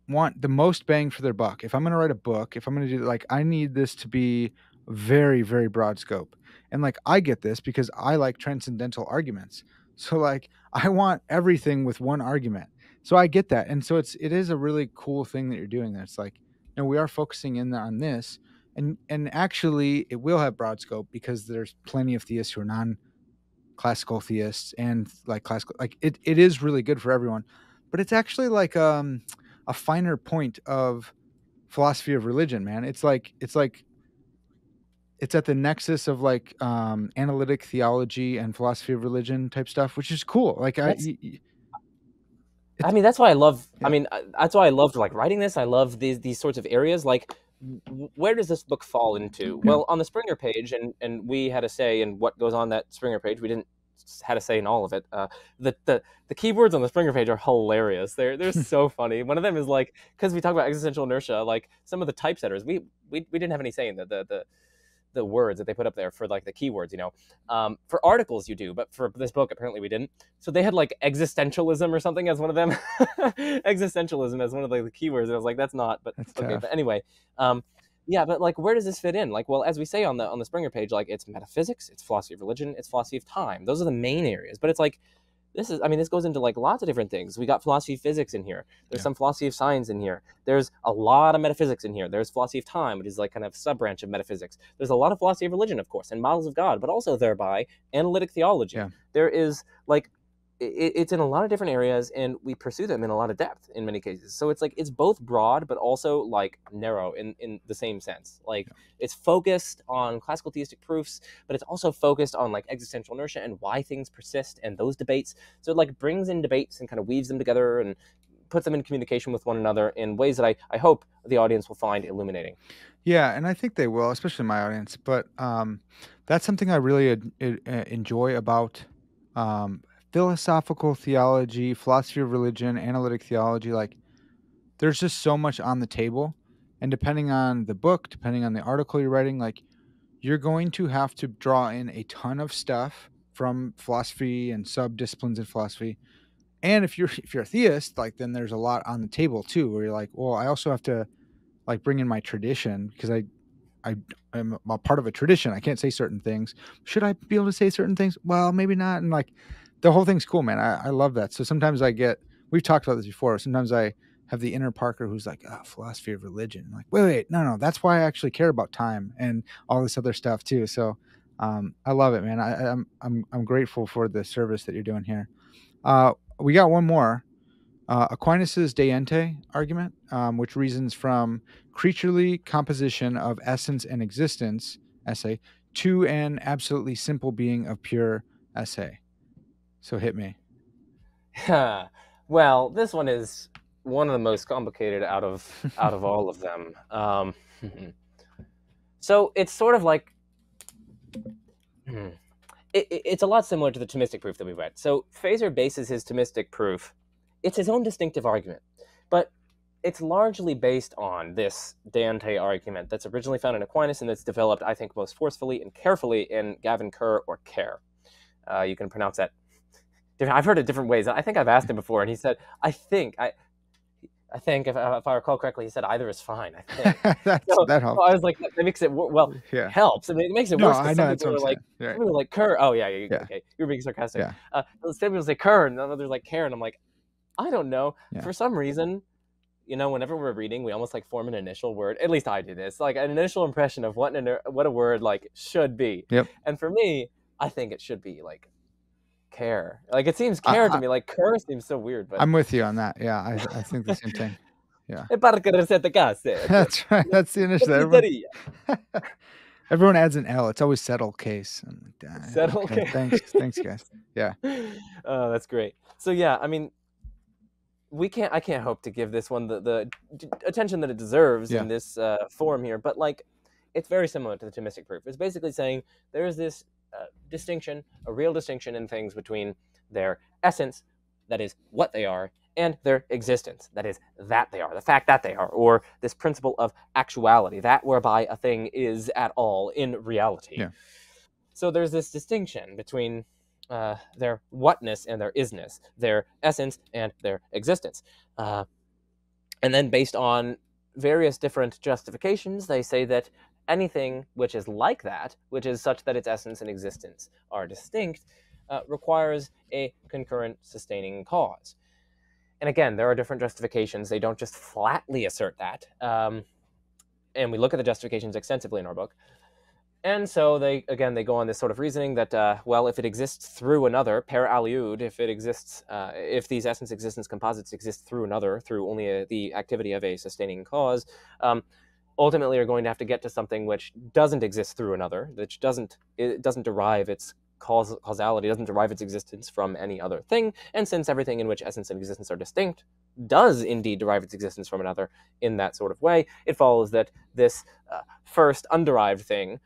want the most bang for their buck. If I'm going to write a book, if I'm going to do like, I need this to be very, very broad scope. And like, I get this because I like transcendental arguments. So like, I want everything with one argument. So I get that. And so it is a really cool thing that you're doing there. It's like, no, we are focusing in on this. And actually it will have broad scope because there's plenty of theists who are non-classical theists and like classical, like it is really good for everyone. But it's actually like, a finer point of philosophy of religion, man. It's at the nexus of like analytic theology and philosophy of religion type stuff, which is cool. Like That's I it's mean, that's why I love. I yeah, mean, that's why I loved like writing this. I love these sorts of areas. Like, where does this book fall into? yeah, Well, on the Springer page, and we had a say in what goes on that Springer page. We didn't had a say in all of it. The keywords on the Springer page are hilarious. They're so funny. One of them is like, because we talk about existential inertia, like some of the typesetters, we didn't have any say in the words that they put up there for like the keywords, for articles you do, but for this book apparently we didn't. So they had like existentialism or something as one of them. Existentialism as one of the keywords, and I was like, that's not, but that's okay. tough. But anyway, yeah, but like, where does this fit in? Like, well, as we say on the Springer page, like, it's metaphysics, it's philosophy of religion, it's philosophy of time. Those are the main areas. But it's like, this goes into like lots of different things. We got philosophy of physics in here. There's Yeah. some philosophy of science in here. There's a lot of metaphysics in here. There's philosophy of time, which is like kind of sub branch of metaphysics. There's a lot of philosophy of religion, of course, and models of God, but also thereby analytic theology. Yeah. There is like, it's in a lot of different areas, and we pursue them in a lot of depth in many cases. So it's like, it's both broad but also like narrow in the same sense. Like, it's focused on classical theistic proofs, but it's also focused on like existential inertia and why things persist and those debates. So it like brings in debates and kind of weaves them together and puts them in communication with one another in ways that I hope the audience will find illuminating. Yeah, and I think they will, especially my audience. But that's something I really enjoy about philosophical theology, philosophy of religion, analytic theology. Like, there's just so much on the table, and depending on the book, depending on the article you're writing, like you're going to have to draw in a ton of stuff from philosophy and sub disciplines in philosophy. And if you're a theist, like then there's a lot on the table too, where you're like, well, I also have to like bring in my tradition because I am a part of a tradition. I can't say certain things. Should I be able to say certain things? Well, maybe not. And like the whole thing's cool, man. I love that. So sometimes we've talked about this before. Sometimes I have the inner Parker who's like, oh, philosophy of religion. I'm like, wait, no. That's why I actually care about time and all this other stuff too. So I love it, man. I'm grateful for the service that you're doing here. We got one more. Aquinas' De Ente argument, which reasons from creaturely composition of essence and existence, essay, to an absolutely simple being of pure essay. So hit me. Well, this one is one of the most complicated out of all of them. So it's sort of like it's a lot similar to the Thomistic Proof that we read. So Feser bases his Thomistic Proof. It's his own distinctive argument, but it's largely based on this De Ente argument that's originally found in Aquinas and that's developed, I think, most forcefully and carefully in Gavin Kerr or Kerr. You can pronounce that different. I've heard it different ways. I think I've asked him before, and he said, I think, if I recall correctly, he said either is fine. I think that helps. So I was like, that makes it Yeah. helps. I mean, it makes it No, worse. I know, Some that's people what are I'm like, saying. Right. some people are like Kerr. Oh yeah, Yeah. okay, you're being sarcastic. Yeah. Some people say Kerr, and others like Kerr, and I'm like, I don't know. Yeah. For some reason, whenever we're reading, we almost like form an initial word. At least I do this, like an initial impression of what a word like should be. Yep. And for me, I think it should be like care. Like it seems care to me. Like Kerr seems so weird, but I'm with you on that. Yeah, I think the same thing. Yeah. That's right. That's the initiative. Everyone adds an L. It's always settle case. Settle okay, case. Thanks, guys. Yeah. Oh, that's great. So yeah, I mean, I can't hope to give this one the attention that it deserves in this form here, but like, it's very similar to the Thomistic Proof. It's basically saying there is this distinction, a real distinction in things between their essence, that is what they are, and their existence, that is that they are, the fact that they are, or this principle of actuality, that whereby a thing is at all in reality. Yeah. So there's this distinction between their whatness and their isness, their essence and their existence. And then based on various different justifications, they say that anything which is like that, which is such that its essence and existence are distinct, requires a concurrent sustaining cause. And again, there are different justifications. They don't just flatly assert that. And we look at the justifications extensively in our book. And so they go on this sort of reasoning that, well, if it exists through another, per aliud, if it exists, if these essence existence composites exist through another, through only the activity of a sustaining cause, ultimately are going to have to get to something which doesn't exist through another, which doesn't derive its causality, doesn't derive its existence from any other thing. And since everything in which essence and existence are distinct does indeed derive its existence from another in that sort of way, it follows that this first underived thing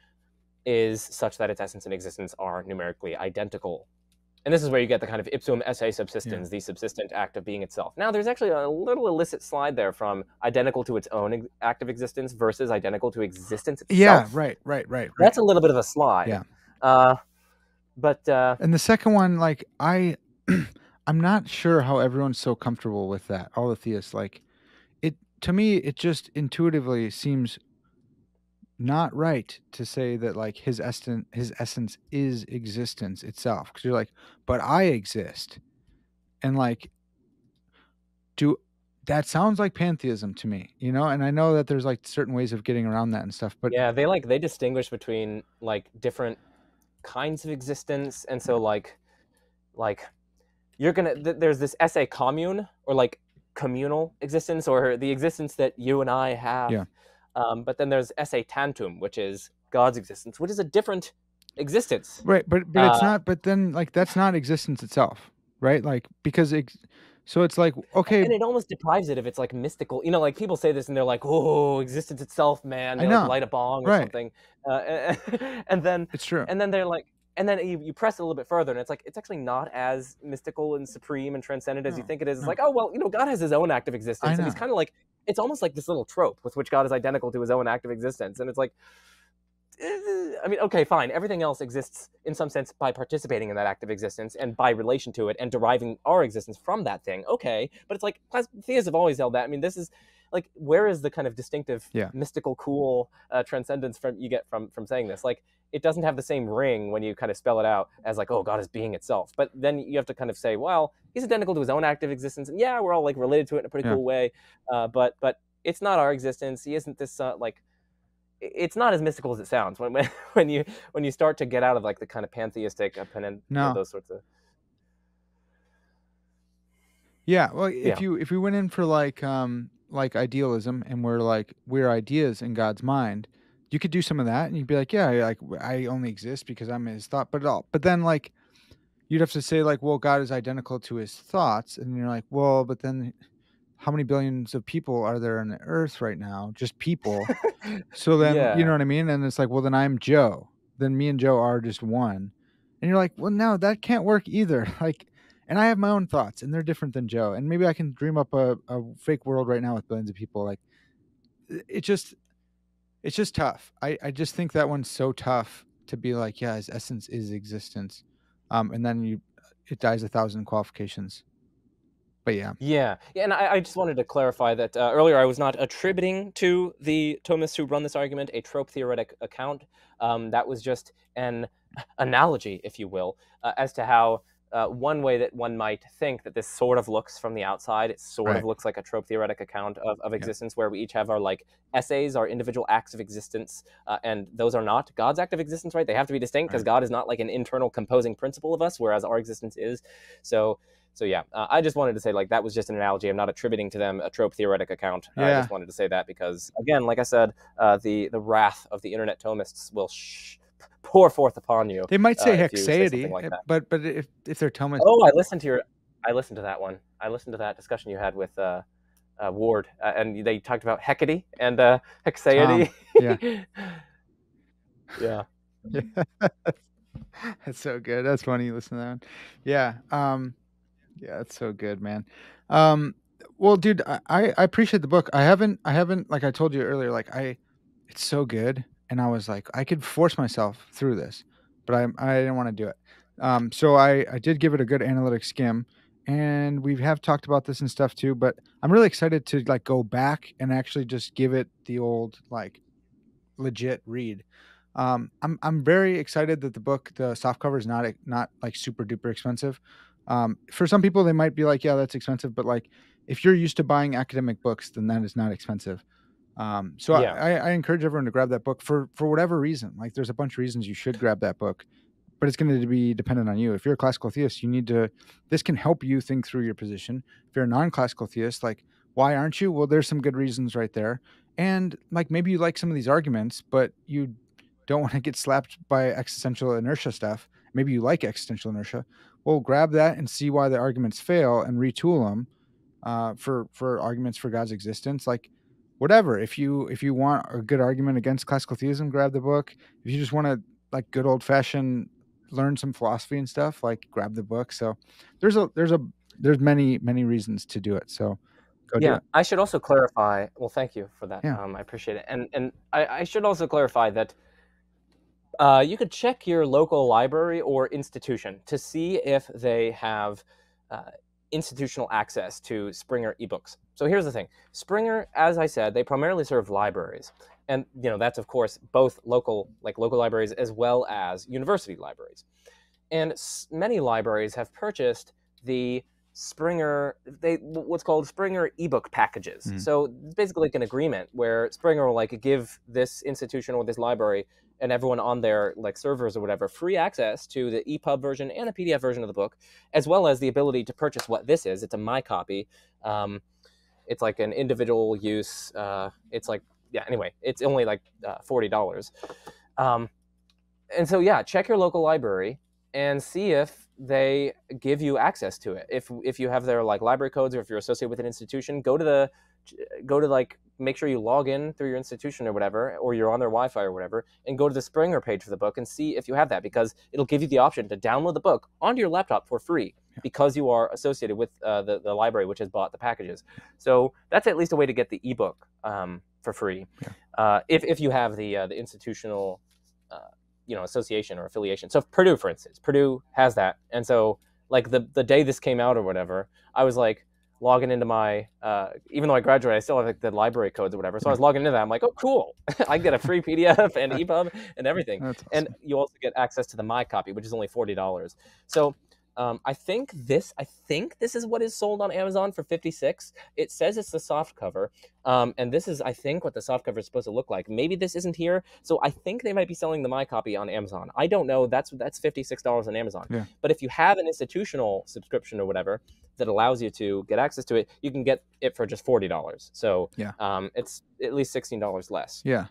is such that its essence and existence are numerically identical. And this is where you get the kind of ipsum esse subsistens, the subsistent act of being itself. Now, there's actually a little illicit slide there from identical to its own act of existence versus identical to existence itself. Yeah, right. That's a little bit of a slide. Yeah. But and the second one, like, I'm not sure how everyone's so comfortable with that. All the theists, like, it to me, it just intuitively seems not right to say that like his essence is existence itself, because you're like, but I exist, and like, that sounds like pantheism to me, and I know that there's like certain ways of getting around that and stuff, but yeah, they distinguish between like different kinds of existence. And so like you're gonna there's this esse commune, or like communal existence, or the existence that you and I have. Yeah. But then there's esse tantum, which is God's existence, which is a different existence. Right, but it's not. But then, like, that's not existence itself, right? Like, because so it's like, okay, and it almost deprives it of its like mystical. Like people say this and they're like, "Oh, existence itself, man!" They like light a bong or something, and then it's true. And then they're like, and then you press it a little bit further, and it's like, it's actually not as mystical and supreme and transcendent as you think it is. It's like, oh well, God has his own act of existence, and he's kind of like, it's almost like this little trope with which God is identical to his own act of existence, and it's like, I mean, okay, fine. Everything else exists in some sense by participating in that act of existence and by relation to it and deriving our existence from that thing. Okay, but it's like theists have always held that. I mean, this is like, where is the kind of distinctive, mystical, cool transcendence you get from saying this? Like, it doesn't have the same ring when you kind of spell it out as like, oh, God is being itself. But then you have to kind of say, well, he's identical to his own act of existence, and yeah, we're all like related to it in a pretty cool way. But it's not our existence. He isn't this like. It's not as mystical as it sounds when you start to get out of like the kind of pantheistic those sorts of. Yeah, well, Yeah. if we went in for like idealism and we're ideas in God's mind, you could do some of that and you'd be like, yeah, like I only exist because I'm his thought, but then like you'd have to say like, well, God is identical to his thoughts, and you're like, well, but then how many billions of people are there on the earth right now? Just people. So then, you know Yeah. what I mean? And it's like, well, then I'm Joe. Then me and Joe are just one. And you're like, well, no, that can't work either. Like, and I have my own thoughts and they're different than Joe. And maybe I can dream up a fake world right now with billions of people. Like, it just, it's just tough. I just think that one's so tough to be like, yeah, his essence is existence. And then it dies 1,000 qualifications. But yeah, Yeah, yeah, and I just wanted to clarify that earlier I was not attributing to the Thomists who run this argument a trope theoretic account. That was just an analogy, if you will, as to how one way that one might think that this sort of looks from the outside. It sort of right. looks like a trope theoretic account of Yeah. existence, where we each have our like essays, our individual acts of existence, and those are not God's act of existence, right? They have to be distinct because Right. God is not like an internal composing principle of us, whereas our existence is. So yeah, I just wanted to say like that was just an analogy. I'm not attributing to them a trope theoretic account. I Yeah. just wanted to say that because again, like I said, the wrath of the internet Thomists will pour forth upon you They might say if you say something hexaity, like that. but if they're Thomas, Oh, I listened to that one. I listened to that discussion you had with Ward, and they talked about Hecate and Tom, hexaity. yeah. Yeah. Yeah. That's so good. That's funny. You listen to that one. Yeah. Yeah, that's so good, man. Um, well, dude, I appreciate the book. I haven't like I told you earlier, like it's so good, and I was like, I could force myself through this, but I didn't want to do it. So I did give it a good analytic skim, and we have talked about this and stuff too. But I'm really excited to like go back and actually just give it the old like legit read. I'm very excited that the soft cover is not like super duper expensive. For some people, they might be like, yeah, that's expensive, but like if you're used to buying academic books, then that is not expensive. So Yeah. I encourage everyone to grab that book for whatever reason. Like, there's a bunch of reasons you should grab that book, but it's going to be dependent on you. If you're a classical theist, you need to. This can help you think through your position. If you're a non-classical theist, like, why aren't you? Well, there's some good reasons right there. And like maybe you like some of these arguments, but you don't want to get slapped by existential inertia stuff. Maybe you like existential inertia. Well, grab that and see why the arguments fail and retool them for arguments for God's existence. Like, whatever. If you want a good argument against classical theism, grab the book. If you just want to like good old fashioned learn some philosophy and stuff, like grab the book. So there's many reasons to do it. So go do Yeah, it. I should also clarify. Well, thank you for that. Yeah. I appreciate it. And I should also clarify that you could check your local library or institution to see if they have uh, institutional access to Springer ebooks. So here's the thing: Springer, as I said, they primarily serve libraries, and that's of course both local libraries as well as university libraries. And many libraries have purchased the Springer, what's called Springer ebook packages. Mm. So it's basically like an agreement where Springer will like give this institution or this library and everyone on their like servers or whatever free access to the EPUB version and the PDF version of the book, as well as the ability to purchase what this is. It's a my copy. It's like an individual use. It's like anyway, it's only like $40. And so yeah, check your local library and see if they give you access to it. If you have their like library codes, or if you're associated with an institution, go to like make sure you log in through your institution or whatever, or you're on their Wi-Fi or whatever, and go to the Springer page for the book and see if you have that, because it'll give you the option to download the book onto your laptop for free because you are associated with the library which has bought the packages. So that's at least a way to get the ebook for free, if you have the institutional association or affiliation. So Purdue, for instance, Purdue has that, and so like the day this came out or whatever, I was like logging into my even though I graduated, I still have like the library codes or whatever. So I was logging into that. I'm like, oh, cool, I get a free PDF and EPUB and everything. That's And awesome. you also get access to the my copy, which is only $40. So I think this is what is sold on Amazon for $56. It says it's the soft cover, and this is, I think, what the soft cover is supposed to look like. Maybe this isn't here, so I think they might be selling the my copy on Amazon. I don't know. That's $56 on Amazon. Yeah. But if you have an institutional subscription or whatever that allows you to get access to it, you can get it for just $40. So Yeah. It's at least $16 less. Yeah.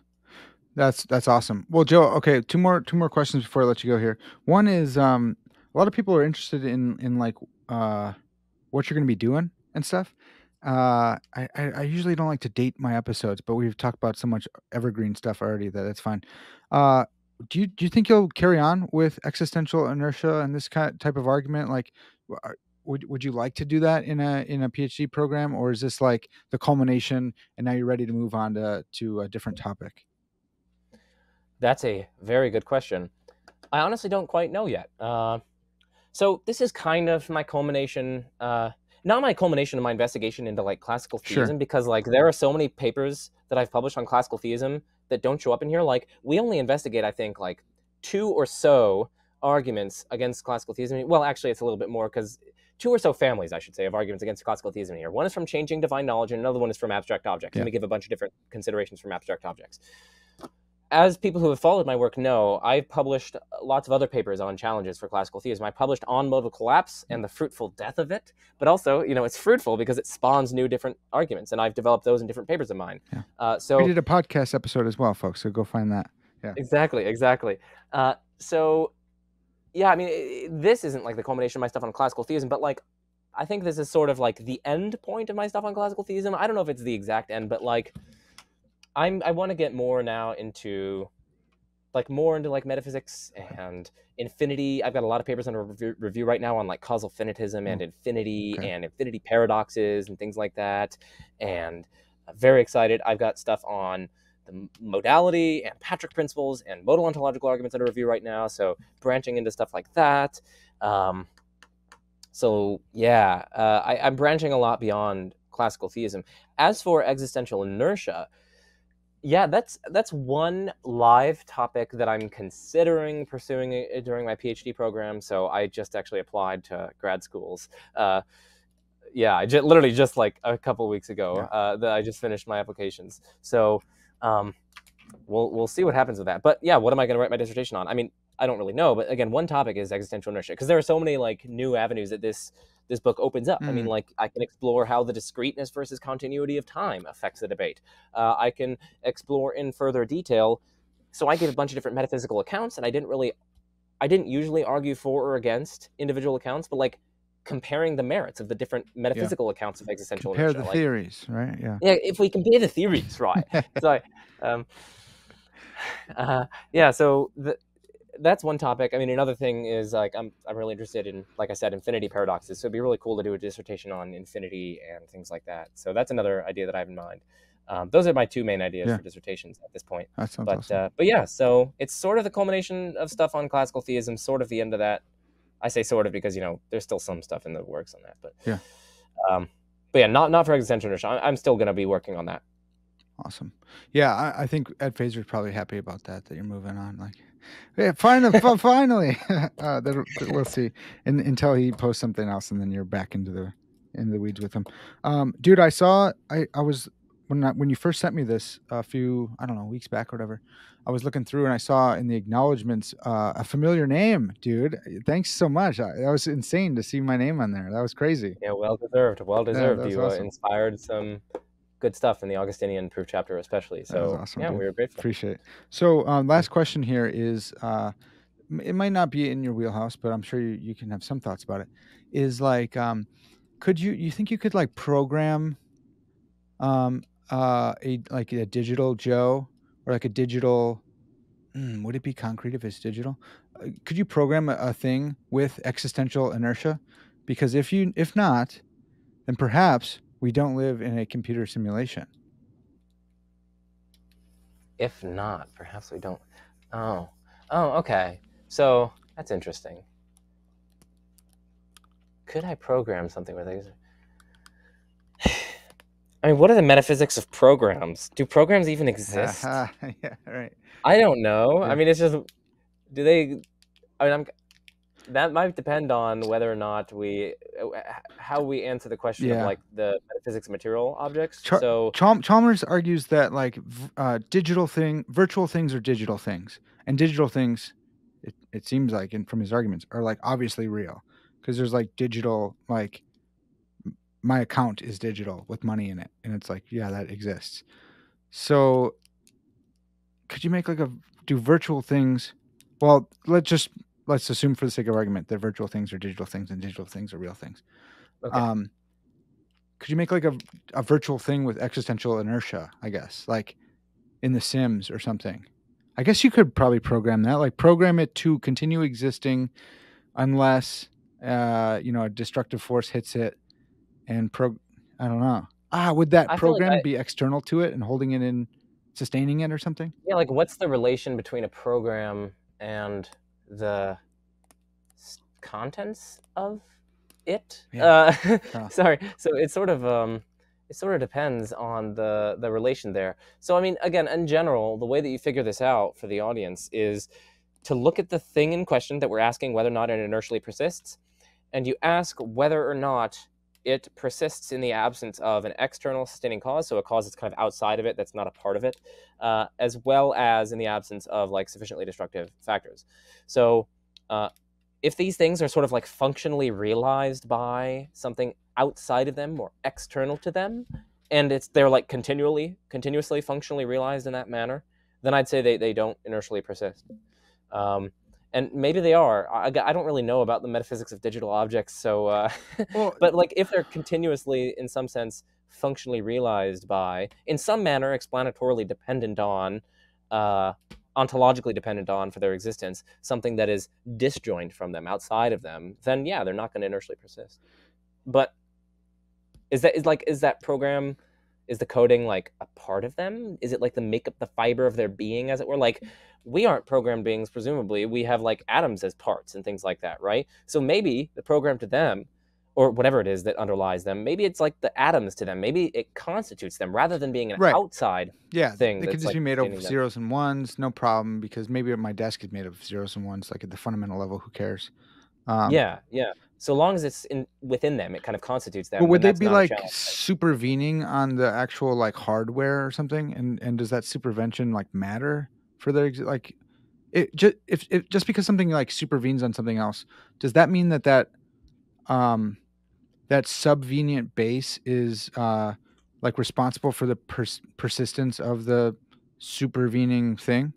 That's awesome. Well, Joe, okay, two more questions before I let you go here. One is a lot of people are interested in like what you're going to be doing and stuff. I usually don't like to date my episodes, but we've talked about so much evergreen stuff already that it's fine. Do you think you'll carry on with existential inertia and this type of argument? Like, would you like to do that in a PhD program, or is this like the culmination and now you're ready to move on to a different topic? That's a very good question. I honestly don't quite know yet. So this is kind of my culmination, not my culmination of my investigation into like classical theism, because like there are so many papers that I've published on classical theism that don't show up in here. Like we only investigate, I think, like 2 or so arguments against classical theism. Well, actually, it's a little bit more, because 2 or so families, I should say, of arguments against classical theism here. One is from changing divine knowledge, and another one is from abstract objects. Let me give a bunch of different considerations from abstract objects. As people who have followed my work know, I've published lots of other papers on challenges for classical theism. I published on modal collapse and the fruitful death of it, but also, it's fruitful because it spawns new different arguments, and I've developed those in different papers of mine. Yeah. So we did a podcast episode as well, folks, so go find that. Yeah. Exactly. So, yeah, I mean, this isn't like the culmination of my stuff on classical theism, but like, I think this is sort of like the end point of my stuff on classical theism. I don't know if it's the exact end, but like, I want to get more now into like metaphysics and infinity. I've got a lot of papers under review right now on like causal finitism and infinity and infinity paradoxes and things like that. And I'm very excited. I've got stuff on the modality and Patrick principles and modal ontological arguments under review right now. So branching into stuff like that. I'm branching a lot beyond classical theism. As for existential inertia, yeah, that's one live topic that I'm considering pursuing during my PhD program. So I just actually applied to grad schools. Literally just like a couple weeks ago that I just finished my applications. So we'll see what happens with that. But yeah, what am I going to write my dissertation on? I mean, I don't really know. But again, one topic is existential inertia, because there are so many like new avenues that this book opens up. I mean, like I can explore how the discreteness versus continuity of time affects the debate. I can explore in further detail. So I gave a bunch of different metaphysical accounts, and I didn't usually argue for or against individual accounts, but like comparing the merits of the different metaphysical accounts of existential inertia. Compare the theories, right? Yeah. Yeah, if we compare the theories, right? So that's one topic. I mean, another thing is like I'm really interested in, like I said, infinity paradoxes. So it'd be really cool to do a dissertation on infinity and things like that. So that's another idea that I have in mind. Those are my 2 main ideas for dissertations at this point. That sounds awesome. But yeah, so it's sort of the culmination of stuff on classical theism, sort of the end of that. I say sort of because there's still some stuff in the works on that, but not for existential inertia. I'm still going to be working on that. Awesome. Yeah, I think Ed Feser's probably happy about that you're moving on. Like, yeah, finally. We'll see until he posts something else, and then you're back into the weeds with him. Dude, I was when you first sent me this a few, I don't know, weeks back or whatever. I was looking through and I saw in the acknowledgments a familiar name, dude. Thanks so much. That was insane to see my name on there. That was crazy. Yeah, well deserved. Yeah, You awesome. Inspired some good stuff in the Augustinian Proof chapter, especially. So awesome, yeah, dude. we were grateful. Appreciate it. So last question here is, it might not be in your wheelhouse, but I'm sure you can have some thoughts about it. Is like, you think you could like program a digital Joe, or like a digital, would it be concrete if it's digital? Could you program a thing with existential inertia? Because if not, then perhaps we don't live in a computer simulation. If not, perhaps we don't. Oh, okay. So that's interesting. Could I program something with it? I mean, what are the metaphysics of programs? Do programs even exist? Yeah, right. I don't know. Yeah. I mean, it's just, do they? I mean, That might depend on whether or not how we answer the question of Yeah. like the metaphysics of material objects. Char- So Chalmers argues that like virtual things are digital things, and digital things, it seems like, and from his arguments, are like obviously real because there's like digital, like my account is digital with money in it, and it's like, yeah, that exists. So could you make like do virtual things? Well, let's assume for the sake of argument that virtual things are digital things and digital things are real things. okay, Um, could you make like a virtual thing with existential inertia? I guess like in The Sims or something. I guess you could probably program that, like program it to continue existing unless a destructive force hits it and I don't know. Would that I feel like program be external to it and holding it in, sustaining it or something? yeah, like what's the relation between a program and the contents of it? Yeah. Yeah. Sorry. So it sort of depends on the relation there. So I mean, again, in general, the way that you figure this out for the audience is to look at the thing in question that we're asking whether or not it inertially persists, and you ask whether or not it persists in the absence of an external sustaining cause, so a cause that's kind of outside of it, that's not a part of it, as well as in the absence of like sufficiently destructive factors. So if these things are sort of like functionally realized by something outside of them or external to them, and they're like continuously functionally realized in that manner, then I'd say they don't inertially persist. And maybe they are. I don't really know about the metaphysics of digital objects, so Well, but like if they're continuously, in some sense, functionally realized by, in some manner, explanatorily dependent on, ontologically dependent on for their existence, something that is disjoint from them, outside of them, then yeah, they're not going to inertially persist. But is that program, is the coding like a part of them? Is it like the fiber of their being, as it were? Like we aren't programmed beings, presumably. We have like atoms as parts and things like that, right? So maybe the program to them, or whatever it is that underlies them, maybe it's like the atoms to them. Maybe it constitutes them rather than being an right. outside Yeah, thing it could that's just like be made of sustaining them. zeros and ones, no problem, because maybe my desk is made of zeros and ones, like at the fundamental level, who cares? Yeah, yeah. So long as it's within them, it kind of constitutes But them, then would they that's be not a like challenge. supervening on the actual like hardware or something? And does that supervention like matter for their like it just if just because something like supervenes on something else, does that mean um that subvenient base is like responsible for the persistence of the supervening thing?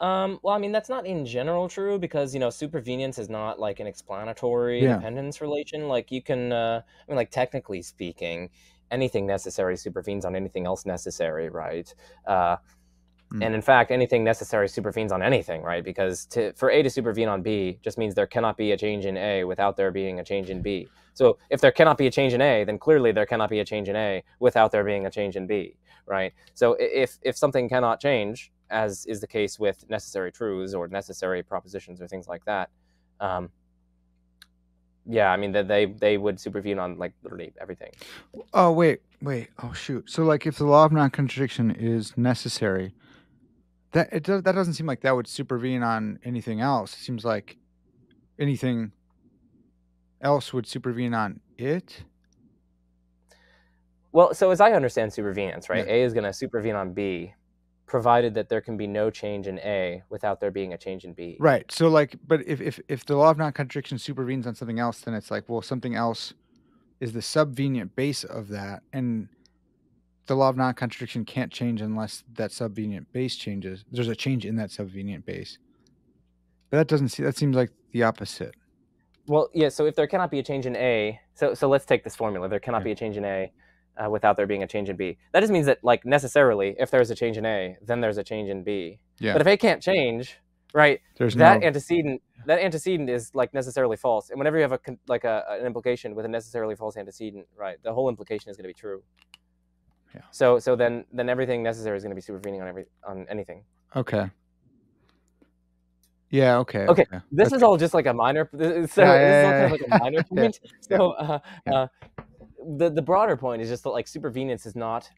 Well, I mean, that's not in general true because, supervenience is not like an explanatory Yeah. dependence relation. Like you can, I mean, like technically speaking, anything necessary supervenes on anything else necessary, right? Uh, Mm. and in fact, anything necessary supervenes on anything, right? Because for A to supervene on B just means there cannot be a change in A without there being a change in B. So if there cannot be a change in A, then clearly there cannot be a change in A without there being a change in B, right? So if something cannot change, as is the case with necessary truths or necessary propositions or things like that, yeah, I mean that they would supervene on like literally everything. Oh wait. Oh shoot. So like if the law of non-contradiction is necessary, that doesn't seem like that would supervene on anything else. It seems like anything else would supervene on it. Well, so as I understand supervenience, right, Yeah. A is going to supervene on B, provided that there can be no change in A without there being a change in B. Right. So like, but if the law of non-contradiction supervenes on something else, then it's like, well, something else is the subvenient base of that, and the law of non-contradiction can't change unless that subvenient base changes. There's a change in that subvenient base. But that seems like the opposite. Well, yeah, so if there cannot be a change in A, so let's take this formula. There cannot Yeah. be a change in A without there being a change in B. That just means that, like, necessarily, if there's a change in A, then there's a change in B. Yeah. But if A can't change, right, There's that no antecedent is, like, necessarily false. And whenever you have an implication with a necessarily false antecedent, right, the whole implication is going to be true. Yeah. So then everything necessary is going to be supervening on anything. Okay. Yeah, okay. Okay, this That's is good. all just like a minor. So Yeah, this is all kind of like a minor yeah, point. yeah, So yeah. the broader point is just that like supervenience is not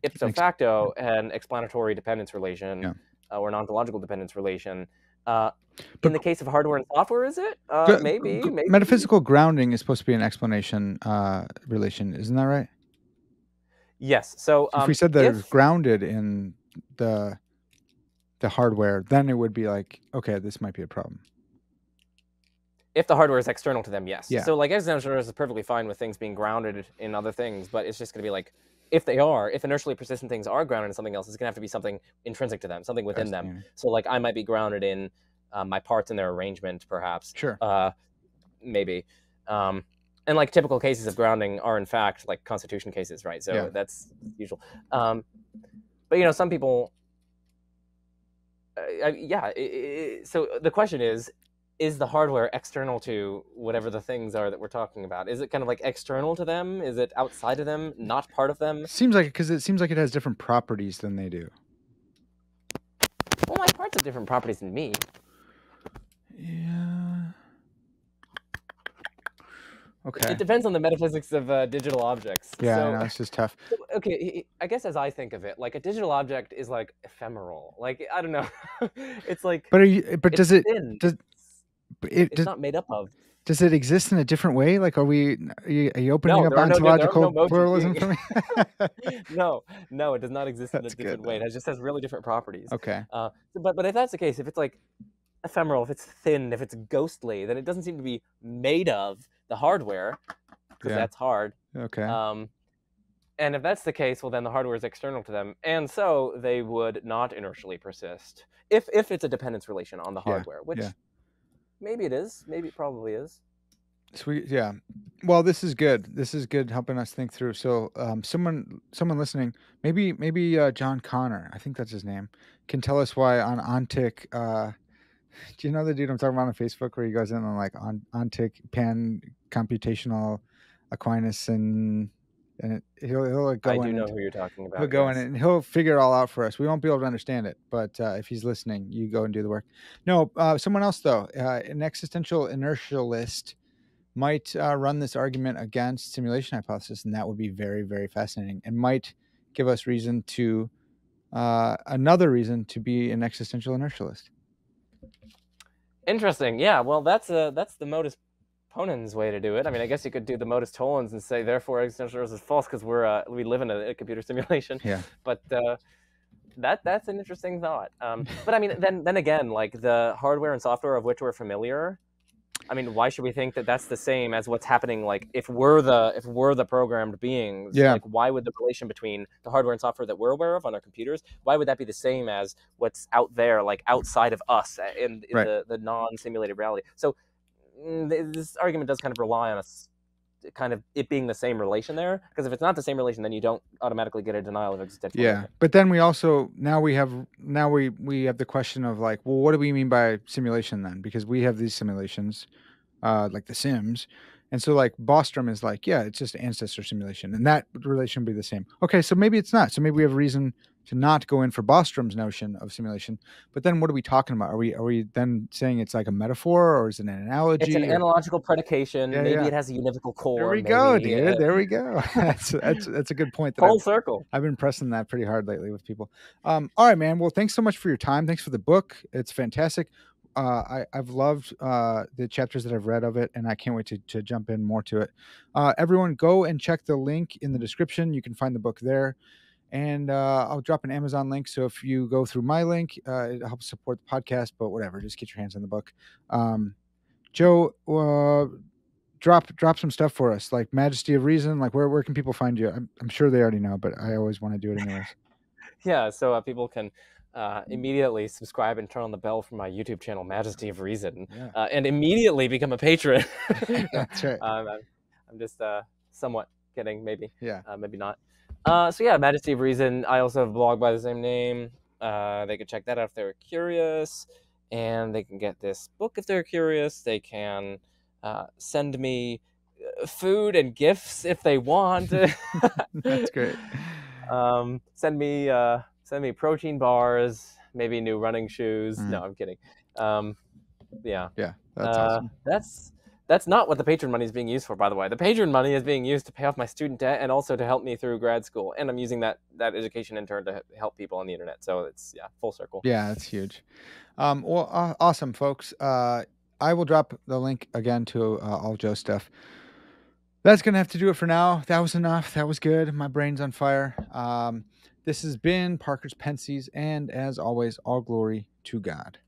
ipso Thanks. facto an explanatory dependence relation Yeah. or an ontological dependence relation. In But the case of hardware and software, is it? Maybe. metaphysical grounding is supposed to be an explanation relation, isn't that right? Yes. So If we said they're if grounded in the hardware, then it would be like, okay, this might be a problem. the hardware is external to them, yes. Yeah. So like existential inertia is perfectly fine with things being grounded in other things, but it's just going to be like, if inertially persistent things are grounded in something else, it's going to have to be something intrinsic to them, something within them. So like I might be grounded in my parts and their arrangement, perhaps. Sure. Maybe. And like typical cases of grounding are in fact like constitution cases, right? So that's usual. But some people, so the question is the hardware external to whatever the things are that we're talking about? Is it kind of like external to them? Is it outside of them, not part of them? Seems like it, because it seems like it has different properties than they do. Well, my parts have different properties than me. Yeah. Okay. It depends on the metaphysics of digital objects. Yeah, so, I know, it's just tough. Okay, I guess as I think of it, like a digital object is like ephemeral. Like I don't know, it's like. But does it? Thin. It's not made up of. Does it exist in a different way? Like, are you opening up ontological pluralism for me? No, it does not exist in a different way. It just has really different properties. Okay. But if that's the case, if it's like ephemeral, if it's thin, if it's ghostly, then it doesn't seem to be made of the hardware, because that's hard. Okay. And if that's the case, well, then the hardware is external to them, and so they would not inertially persist if it's a dependence relation on the hardware, which maybe it is, maybe it probably is. Sweet, yeah. Well, this is good. This is good helping us think through. So, someone listening, maybe John Connor, I think that's his name, can tell us why on Ontic. Do you know the dude I'm talking about on Facebook where he goes in on like Ontic pan computational Aquinas and he'll like go in. I do know who you're talking about. He'll go in and he'll figure it all out for us. We won't be able to understand it, but if he's listening, you go and do the work. No, someone else though, an existential inertialist might run this argument against simulation hypothesis, and that would be very, very fascinating, and might give us reason to another reason to be an existential inertialist. Interesting. Yeah. Well, that's the modus ponens way to do it. I mean, I guess you could do the modus tollens and say, therefore, existentialism is false because we live in a computer simulation. Yeah. But that's an interesting thought. But I mean, then again, like the hardware and software of which we're familiar. I mean, why should we think that that's the same as what's happening? Like, if we're the programmed beings, like, why would the relation between the hardware and software that we're aware of on our computers, why would that be the same as what's out there, like outside of us in the non-simulated reality? So this argument does kind of rely on kind of it being the same relation there, because if it's not the same relation, then you don't automatically get a denial of existential. Yeah, but then we also we have the question of like, well, what do we mean by simulation then? Because we have these simulations, like The Sims, and so like Bostrom is like, yeah, it's just ancestor simulation, and that relation would be the same. Okay, so maybe it's not. So maybe we have reason to not go in for Bostrom's notion of simulation. But then what are we talking about? Are we then saying it's like a metaphor, or is it an analogy? It's an analogical predication. Maybe it has a univocal core. There we go, dude. There we go. That's a good point. Full circle. I've been pressing that pretty hard lately with people. All right, man. Well, thanks so much for your time. Thanks for the book. It's fantastic. I've loved the chapters that I've read of it, and I can't wait to jump in more to it. Everyone, go and check the link in the description. You can find the book there. And I'll drop an Amazon link. So if you go through my link, it helps support the podcast, but whatever, just get your hands on the book. Joe, drop some stuff for us, like Majesty of Reason. Like where can people find you? I'm sure they already know, but I always want to do it anyways. Yeah, so people can immediately subscribe and turn on the bell for my YouTube channel, Majesty of Reason, and immediately become a patron. That's right. I'm just somewhat kidding, maybe. Yeah. Maybe not. So yeah, Majesty of Reason. I also have a blog by the same name. They can check that out if they're curious, and they can get this book if they're curious. They can send me food and gifts if they want. That's great. Send me protein bars, maybe new running shoes. No, I'm kidding. Yeah. That's awesome. That's not what the patron money is being used for, by the way. The patron money is being used to pay off my student debt and also to help me through grad school. And I'm using that education in turn to help people on the internet. So it's, full circle. Yeah, that's huge. Awesome, folks. I will drop the link again to all Joe's stuff. That's going to have to do it for now. That was enough. That was good. My brain's on fire. This has been Parker's Pensées, and as always, all glory to God.